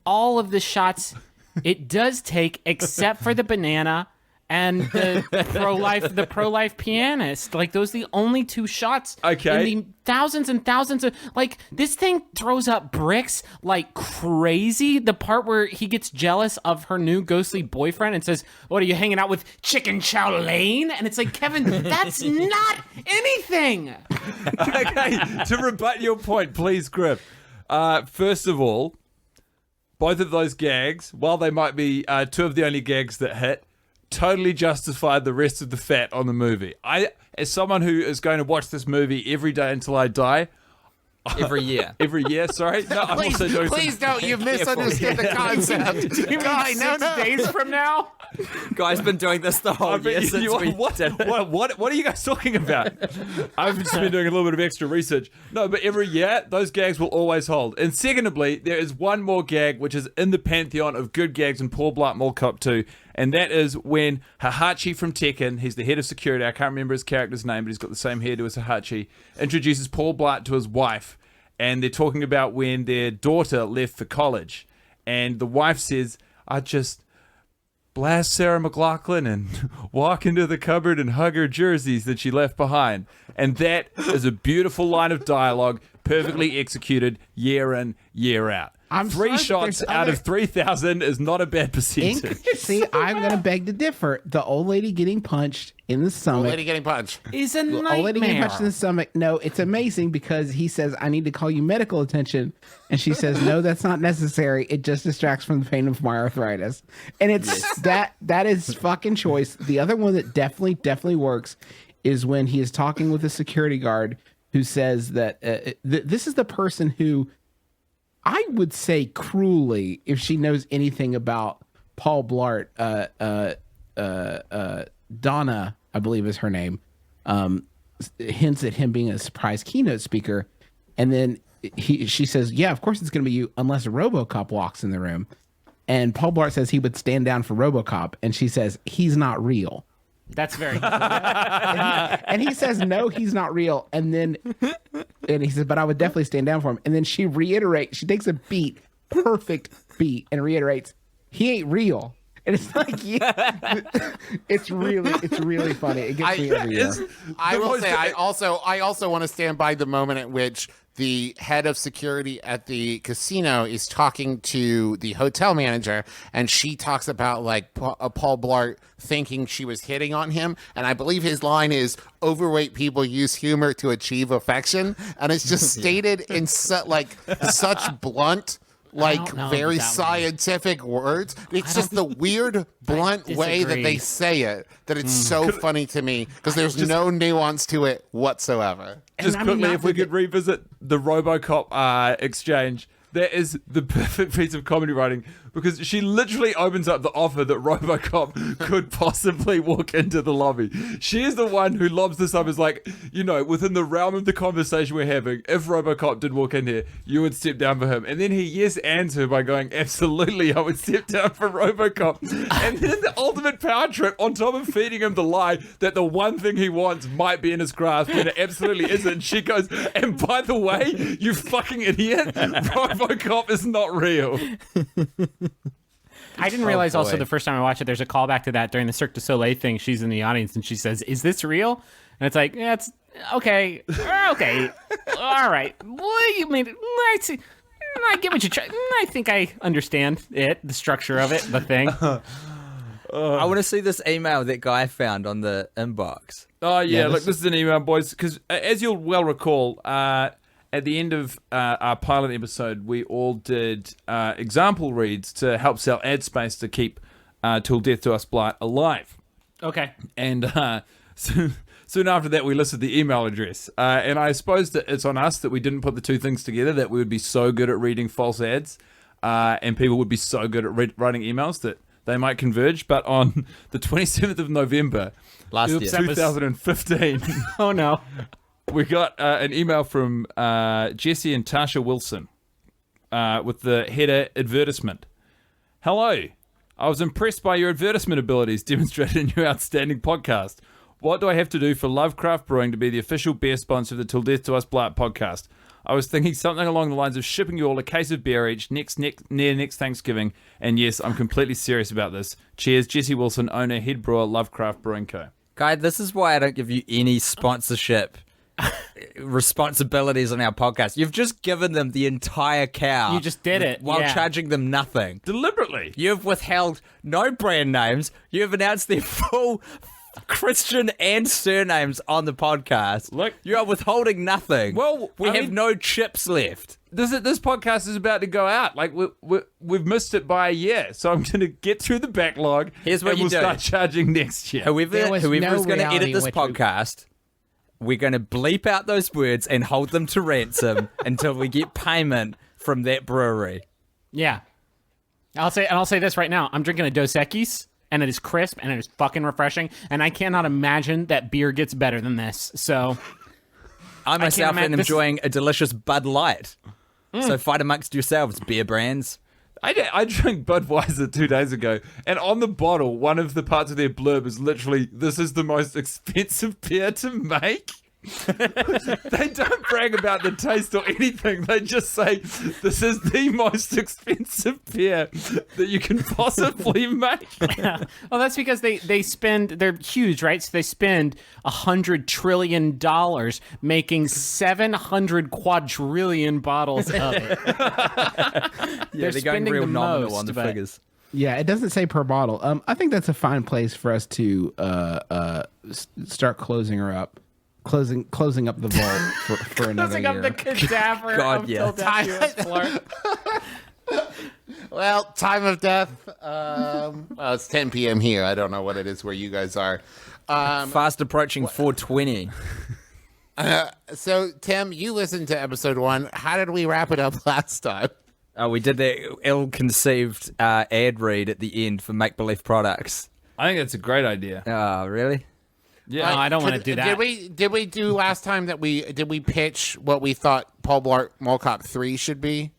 S1: all of the shots it does take, except for the banana and the pro-life pianist. Like, those are the only 2 shots in the thousands and thousands of, like, this thing throws up bricks like crazy. The part where he gets jealous of her new ghostly boyfriend and says, what, are you hanging out with Chicken Chow Lane? And it's like, Kevin, that's not anything.
S4: Okay, to rebut your point, please, Griff. First of all, both of those gags, while they might be 2 of the only gags that hit, totally justified the rest of the fat on the movie. As someone who is going to watch this movie every day until I die,
S3: Every year.
S4: Every year, sorry. No, I'm also doing
S2: Please don't. You've misunderstood the concept. Guy, no,
S1: 6 days from now?
S3: Guy's been doing this the whole year since we did it.
S4: What are you guys talking about? I've just been doing a little bit of extra research. No, but every year, those gags will always hold. And secondly, there is one more gag which is in the pantheon of good gags in Paul Blart Mall Cop 2, and that is when Hahachi from Tekken, he's the head of security, I can't remember his character's name, but he's got the same hairdo as Hahachi, introduces Paul Blart to his wife. And they're talking about when their daughter left for college. And the wife says, I just blast Sarah McLachlan and walk into the cupboard and hug her jerseys that she left behind. And that is a beautiful line of dialogue, perfectly executed year in, year out.
S5: I'm
S4: Three
S5: sorry,
S4: shots
S5: there's
S4: out
S5: other-
S4: of 3,000 is not a bad percentage.
S5: See, I'm going to beg to differ. The old lady getting punched in the stomach.
S2: Lady getting punched.
S1: Is a
S5: The old lady getting punched in
S1: nightmare.
S5: the stomach. No, it's amazing because he says, I need to call you medical attention. And she says, no, that's not necessary. It just distracts from the pain of my arthritis. And it's that is fucking choice. The other one that definitely works is when he is talking with a security guard who says that this is the person who I would say cruelly, if she knows anything about Paul Blart, Donna, I believe is her name, hints at him being a surprise keynote speaker. And then she says, yeah, of course it's going to be you unless a RoboCop walks in the room. And Paul Blart says he would stand down for RoboCop. And she says, he's not real.
S1: That's very.
S5: And he says, no, he's not real. And he says, but I would definitely stand down for him. And then she reiterates, she takes a perfect beat, and reiterates, he ain't real. And it's like, yeah, it's really funny. It gets me every year.
S2: I will say, I also want to stand by the moment at which the head of security at the casino is talking to the hotel manager, and she talks about like Paul Blart thinking she was hitting on him, and I believe his line is, "Overweight people use humor to achieve affection," and it's just stated in such blunt, like
S1: know
S2: very
S1: that one.
S2: scientific words. It's just the weird, blunt way that they say it that it's so funny to me because there's no nuance to it whatsoever.
S4: Just quickly, if we could revisit the RoboCop exchange, that is the perfect piece of comedy writing because she literally opens up the offer that RoboCop could possibly walk into the lobby. She is the one who lobs this up as like, within the realm of the conversation we're having, if RoboCop did walk in here, you would step down for him. And then he yes-ands her by going, absolutely, I would step down for RoboCop. And then the ultimate power trip on top of feeding him the lie that the one thing he wants might be in his grasp when it absolutely isn't. She goes, and by the way, you fucking idiot, RoboCop is not real.
S1: I didn't realize also the first time I watched it, there's a callback to that during the Cirque du Soleil thing. She's in the audience and she says, "Is this real?" And it's like, yeah, it's okay. Okay. All right. Well, you made it. I see. I get what you try. I think I understand the structure of it, the thing.
S3: I want to see this email that guy found on the inbox.
S4: Oh, yeah, look, this is an email, boys, because as you'll well recall, at the end of our pilot episode, we all did example reads to help sell ad space to keep Till Death Do Us Blart alive.
S1: Okay.
S4: And soon after that, we listed the email address. And I suppose that it's on us that we didn't put the two things together, that we would be so good at reading false ads and people would be so good at writing emails that they might converge. But on the 27th of November,
S3: Last year.
S4: 2015...
S1: Oh, no.
S4: We got an email from Jesse and Tasha Wilson with the header advertisement. Hello. I was impressed by your advertisement abilities demonstrated in your outstanding podcast. What do I have to do for Lovecraft Brewing to be the official beer sponsor of the Till Death Do Us Blart podcast? I was thinking something along the lines of shipping you all a case of beer each near next Thanksgiving. And yes, I'm completely serious about this. Cheers, Jesse Wilson, owner, head brewer, Lovecraft Brewing Co.
S3: Guy, this is why I don't give you any sponsorship responsibilities on our podcast. You've just given them the entire cow.
S1: You just did it,
S3: while
S1: yeah.
S3: charging them nothing.
S4: Deliberately.
S3: You've withheld no brand names. You've announced their full Christian and surnames on the podcast.
S4: Look,
S3: you are withholding nothing.
S4: Well,
S3: we have no chips left.
S4: This podcast is about to go out. Like we've missed it by a year, so I'm going to get through the backlog.
S3: Here's what
S4: and
S3: you
S4: we'll
S3: do.
S4: start charging next year.
S3: Whoever
S5: There was
S3: is
S5: no
S3: going to
S5: reality
S3: edit this
S5: in which we-
S3: podcast, we're going to bleep out those words and hold them to ransom until we get payment from that brewery.
S1: Yeah. I'll say this right now. I'm drinking a Dos Equis, and it is crisp, and it is fucking refreshing, and I cannot imagine that beer gets better than this. So
S3: I myself
S1: imagine
S3: am
S1: this-
S3: enjoying a delicious Bud Light. So fight amongst yourselves, beer brands.
S4: I drank Budweiser 2 days ago, and on the bottle, one of the parts of their blurb is literally, "This is the most expensive beer to make." They don't brag about the taste or anything. They just say, this is the most expensive beer that you can possibly make.
S1: Well, that's because they're huge, right? So they spend $100 trillion making 700 quadrillion bottles of it.
S3: They're going
S1: spending
S3: real
S1: the
S3: nominal
S1: most,
S3: on the
S1: but-
S3: figures.
S5: Yeah, it doesn't say per bottle. I think that's a fine place for us to start closing up the vault for another
S1: Closing
S5: year.
S1: up the cadaver
S3: God,
S1: of
S3: yeah.
S1: Philadelphia's Blart.
S2: Well, time of death. Well, it's 10 p.m. here. I don't know what it is where you guys are.
S3: Fast approaching 420.
S2: So, Tim, you listened to episode 1. How did we wrap it up last time?
S3: We did that ill-conceived ad read at the end for Make Believe products.
S4: I think that's a great idea.
S3: Oh, really?
S4: Yeah.
S1: No, I don't want to do that.
S2: Did we do last time that we pitch what we thought Paul Blart Mall Cop 3 should be?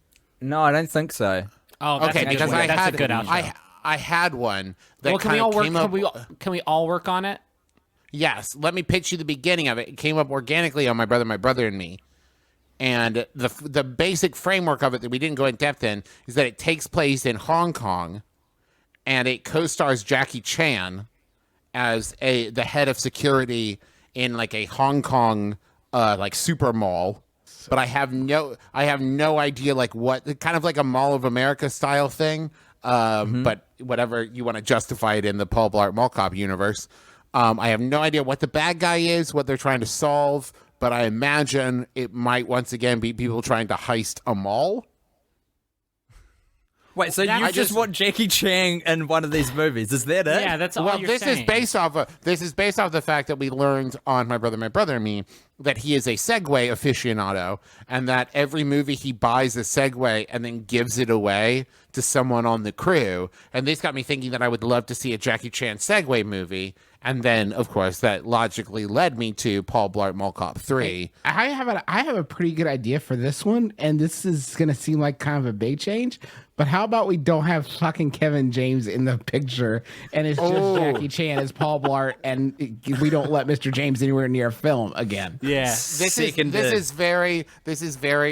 S3: No, I don't think so.
S1: Oh, that's
S2: Okay,
S1: a good
S2: because
S1: one.
S2: I
S1: That's
S2: had
S1: a good outro.
S2: I had one that
S1: Well, can we
S2: kind
S1: all
S2: of
S1: work?
S2: came up.
S1: Can we all work on it?
S2: Yes, let me pitch you the beginning of it. It came up organically on My Brother and Me. And the basic framework of it that we didn't go in depth in is that it takes place in Hong Kong, and it co-stars Jackie Chan as the head of security in like a Hong Kong like super mall. But I have no idea like what kind of like a Mall of America style thing. But whatever you want to justify it in the Paul Blart Mall Cop universe. I have no idea what the bad guy is, what they're trying to solve. But I imagine it might once again be people trying to heist a mall.
S3: Wait, so you just want Jackie Chan in one of these movies? Is that it?
S1: Yeah, that's all
S2: Well,
S1: you're
S2: this
S1: saying.
S2: is based off the fact that we learned on My Brother and Me that he is a Segway aficionado, and that every movie he buys a Segway and then gives it away to someone on the crew. And this got me thinking that I would love to see a Jackie Chan Segway movie. And then, of course, that logically led me to Paul Blart Mall Cop 3.
S5: I have a pretty good idea for this one, and this is going to seem like kind of a big change. But how about we don't have fucking Kevin James in the picture, and it's just Jackie Chan as Paul Blart, and we don't let Mr. James anywhere near a film again.
S1: Yeah.
S2: This is very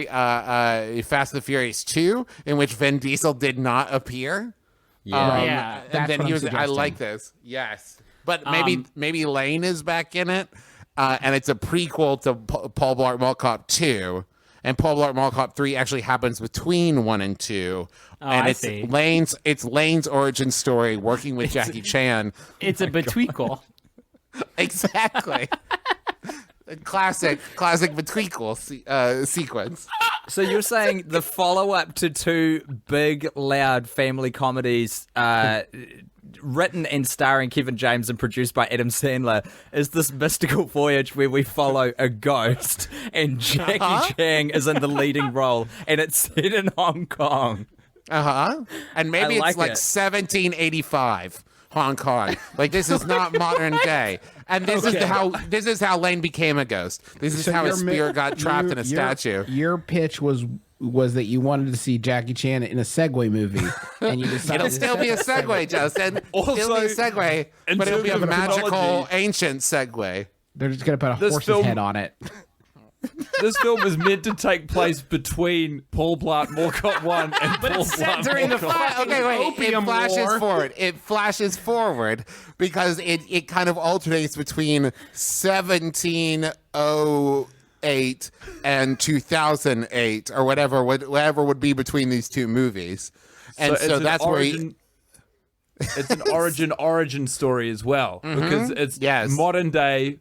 S2: Fast and the Furious 2, in which Vin Diesel did not appear.
S1: Yeah.
S5: That's
S2: And then
S5: what
S2: he
S5: I'm
S2: was. I
S5: suggesting.
S2: like this. Yes, but maybe Lane is back in it, and it's a prequel to Paul Blart Mall Cop 2. And Paul Blart Mall Cop 3 actually happens between 1 and 2. And
S1: I
S2: it's
S1: see.
S2: Lane's origin story working with Jackie Chan.
S1: It's a betweakle.
S2: Exactly. A classic betweakle sequence.
S3: So you're saying the follow-up to two big, loud family comedies written and starring Kevin James and produced by Adam Sandler is this mystical voyage where we follow a ghost and Jackie Chan is in the leading role and it's set in Hong Kong.
S2: And maybe
S3: I
S2: it's
S3: like
S2: like
S3: it.
S2: 1785 Hong Kong. Like this is not modern day. And this is how Lane became a ghost. This is how his spirit got trapped in a statue.
S5: Your pitch was that you wanted to see Jackie Chan in a Segway movie, and you decided
S2: It'll still be a Segway, Justin. It'll be a Segway,
S4: in
S2: but it'll be a
S4: terms of
S2: magical,
S4: mythology-
S2: ancient Segway.
S5: They're just gonna put a
S4: This
S5: horse's
S4: film-
S5: head on it.
S4: This film is meant to take place between Paul Blart Mall Cop 1 and Paul
S1: set
S4: Blart
S1: during
S4: Mall
S1: the
S4: Cop.
S1: fucking
S2: It
S1: Opium
S2: flashes
S1: War.
S2: forward. It flashes forward because it kind of alternates between 1708 and 2008 or whatever would be between these two movies. And so
S4: it's
S2: that's
S4: an
S2: where
S4: origin, it's an origin story as well because it's
S2: Yes.
S4: modern day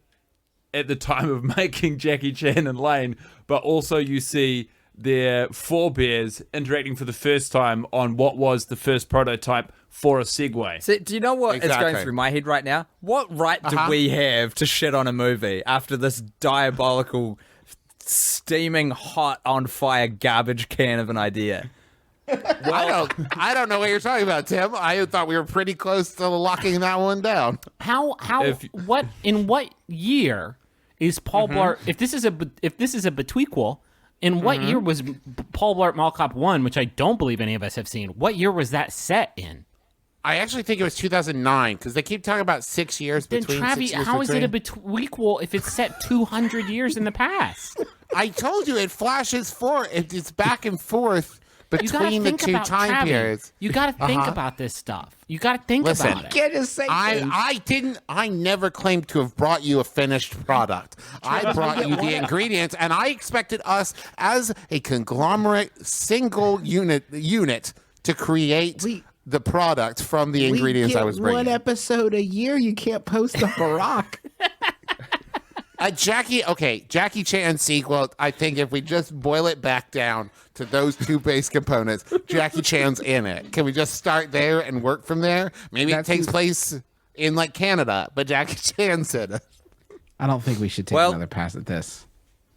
S4: at the time of making Jackie Chan and Lane, but also you see their forebears interacting for the first time on what was the first prototype for a Segway.
S3: So, do you know what is
S2: Exactly.
S3: going through my head right now? What right do we have to shit on a movie after this diabolical, steaming hot on fire garbage can of an idea?
S2: I don't know what you're talking about, Tim. I thought we were pretty close to locking that one down.
S1: In what year is Paul Blart? If this is a betweakle, in what year was Paul Blart Mall Cop 1, which I don't believe any of us have seen? What year was that set in?
S2: I actually think it was 2009 because they keep talking about 6 years
S1: Then
S2: between.
S1: Travi,
S2: 6 years
S1: how is it a
S2: between.
S1: prequel if it's set 200 years in the past?
S2: I told you it flashes forward. It's back and forth
S1: You gotta
S2: between the
S1: think
S2: two
S1: about
S2: time
S1: Travi.
S2: periods.
S1: You got to think about this stuff. You got to think
S2: Listen,
S1: about it.
S5: Can't just say things.
S2: I never claimed to have brought you a finished product. I brought you the ingredients, and I expected us as a conglomerate single unit to create the product from the ingredients I was bringing.
S5: One episode a year. You can't post up a rock.
S2: Jackie Chan sequel, I think if we just boil it back down to those two base components, Jackie Chan's in it. Can we just start there and work from there? Maybe it takes place in like Canada, but Jackie Chan's in it.
S5: I don't think we should take another pass at this.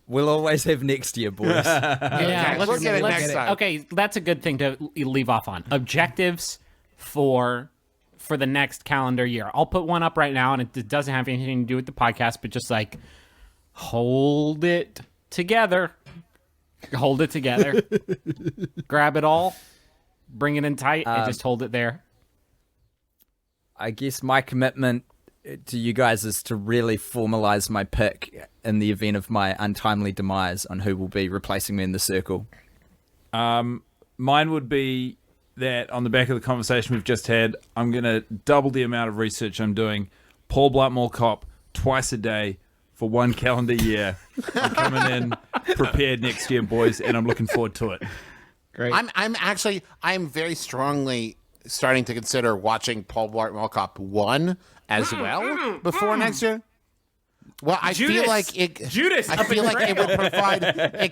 S3: We'll always have next year, boys.
S1: Yeah,
S2: We'll get it next time.
S1: Okay, that's a good thing to leave off on. Objectives for the next calendar year. I'll put one up right now, and it doesn't have anything to do with the podcast, but just like hold it together. Hold it together. Grab it all. Bring it in tight, and just hold it there.
S3: I guess my commitment to you guys is to really formalize my pick in the event of my untimely demise on who will be replacing me in the circle.
S4: Mine would be that on the back of the conversation we've just had, I'm going to double the amount of research I'm doing. Paul Blart Mall Cop twice a day for 1 calendar year. I'm coming in prepared next year, boys, and I'm looking forward to it.
S5: Great.
S2: I'm very strongly starting to consider watching Paul Blart Mall Cop 1 as well before next year. Well, I feel like it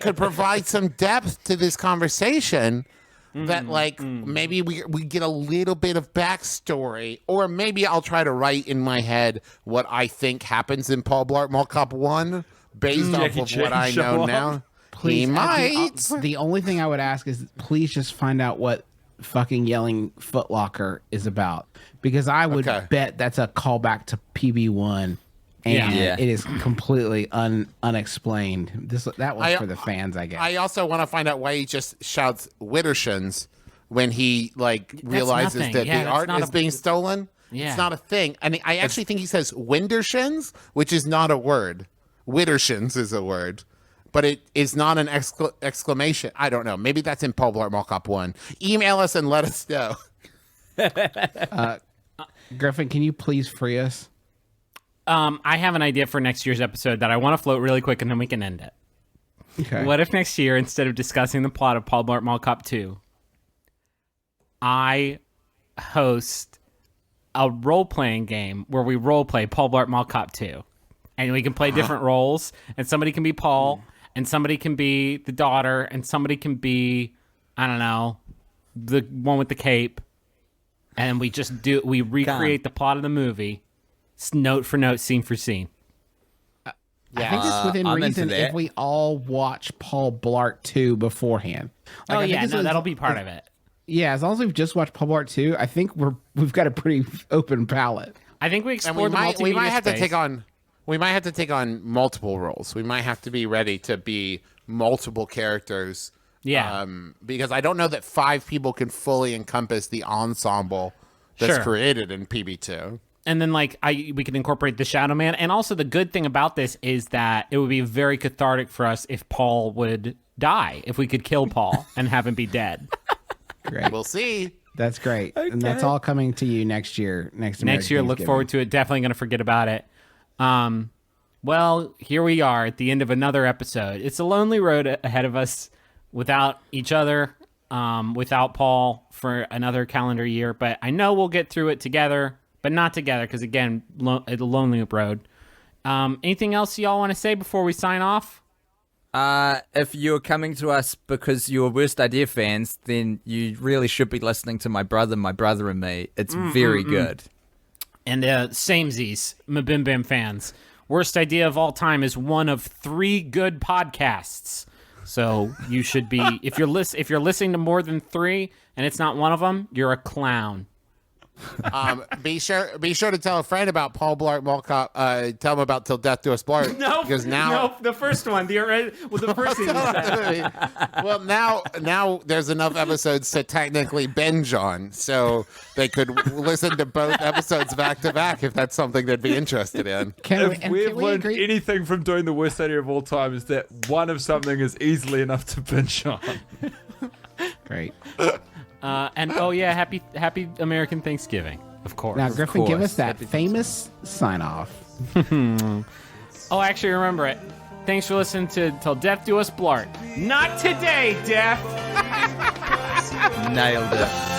S2: could provide some depth to this conversation. That maybe we get a little bit of backstory, or maybe I'll try to write in my head what I think happens in Paul Blart Mall Cop 1 based off of what I know now.
S5: Please,
S2: He might.
S5: The only thing I would ask is please just find out what fucking yelling Foot Locker is about, because I would bet that's a callback to PB1. And it is completely unexplained. That was for the fans, I guess.
S2: I also want to find out why he just shouts Widdershins when he realizes
S1: nothing.
S2: that the art is being stolen.
S1: Yeah.
S2: It's not a thing. And I actually think he says Windershins, which is not a word. Widdershins is a word. But it is not an exclamation. I don't know. Maybe that's in Paul Blart Mall Cop 1. Email us and let us know.
S5: Griffin, can you please free us?
S1: I have an idea for next year's episode that I want to float really quick, and then we can end it.
S5: Okay.
S1: What if next year, instead of discussing the plot of Paul Blart Mall Cop 2, I host a role-playing game where we role-play Paul Blart Mall Cop 2. And we can play different roles, and somebody can be Paul, and somebody can be the daughter, and somebody can be, I don't know, the one with the cape. And we recreate the plot of the movie, note for note, scene for scene.
S5: I think it's within
S3: I'm
S5: reason
S3: into that.
S5: if we all watch Paul Blart 2 beforehand. I think
S1: that'll be part of it.
S5: Yeah, as long as we've just watched Paul Blart 2, I think we've got a pretty open palette.
S1: I think we
S2: And
S1: explore the multimedia
S2: we might have
S1: space.
S2: to take on. We might have to take on multiple roles. We might have to be ready to be multiple characters.
S1: Yeah.
S2: Because I don't know that 5 people can fully encompass the ensemble that's created in PB2.
S1: And then, we could incorporate the Shadow Man. And also, the good thing about this is that it would be very cathartic for us if Paul would die, if we could kill Paul and have him be dead.
S5: Great.
S2: We'll see.
S5: That's great. And that's all coming to you next year. Next
S1: year, look forward to it. Definitely going to forget about it. Well, here we are at the end of another episode. It's a lonely road ahead of us without each other, without Paul for another calendar year. But I know we'll get through it together, but not together because, again, the lonely road. Anything else y'all want to say before we sign off?
S3: If you're coming to us because you're Worst Idea fans, then you really should be listening to my brother and me. It's very good.
S1: And samesies, Mabim Bam fans. Worst Idea of All Time is one of 3 good podcasts. So you should be, if you're listening to more than 3 and it's not one of them, you're a clown.
S2: Be sure to tell a friend about Paul Blart Mall Cop. Tell him about Till Death Do Us Blart.
S1: No,
S2: because now
S1: the first one, the first season.
S2: well, now there's enough episodes to technically binge on, so they could listen to both episodes back to back if that's something they'd be interested in.
S4: If we've learned anything from doing the worst idea of all time, is that one of something is easily enough to binge on.
S5: Great.
S1: And happy American Thanksgiving, of course.
S5: Now, Griffin,
S3: course.
S5: give us that famous sign off.
S1: Oh, I actually remember it. Thanks for listening to Till Death Do Us Blart. Not today, Death.
S3: Nailed it.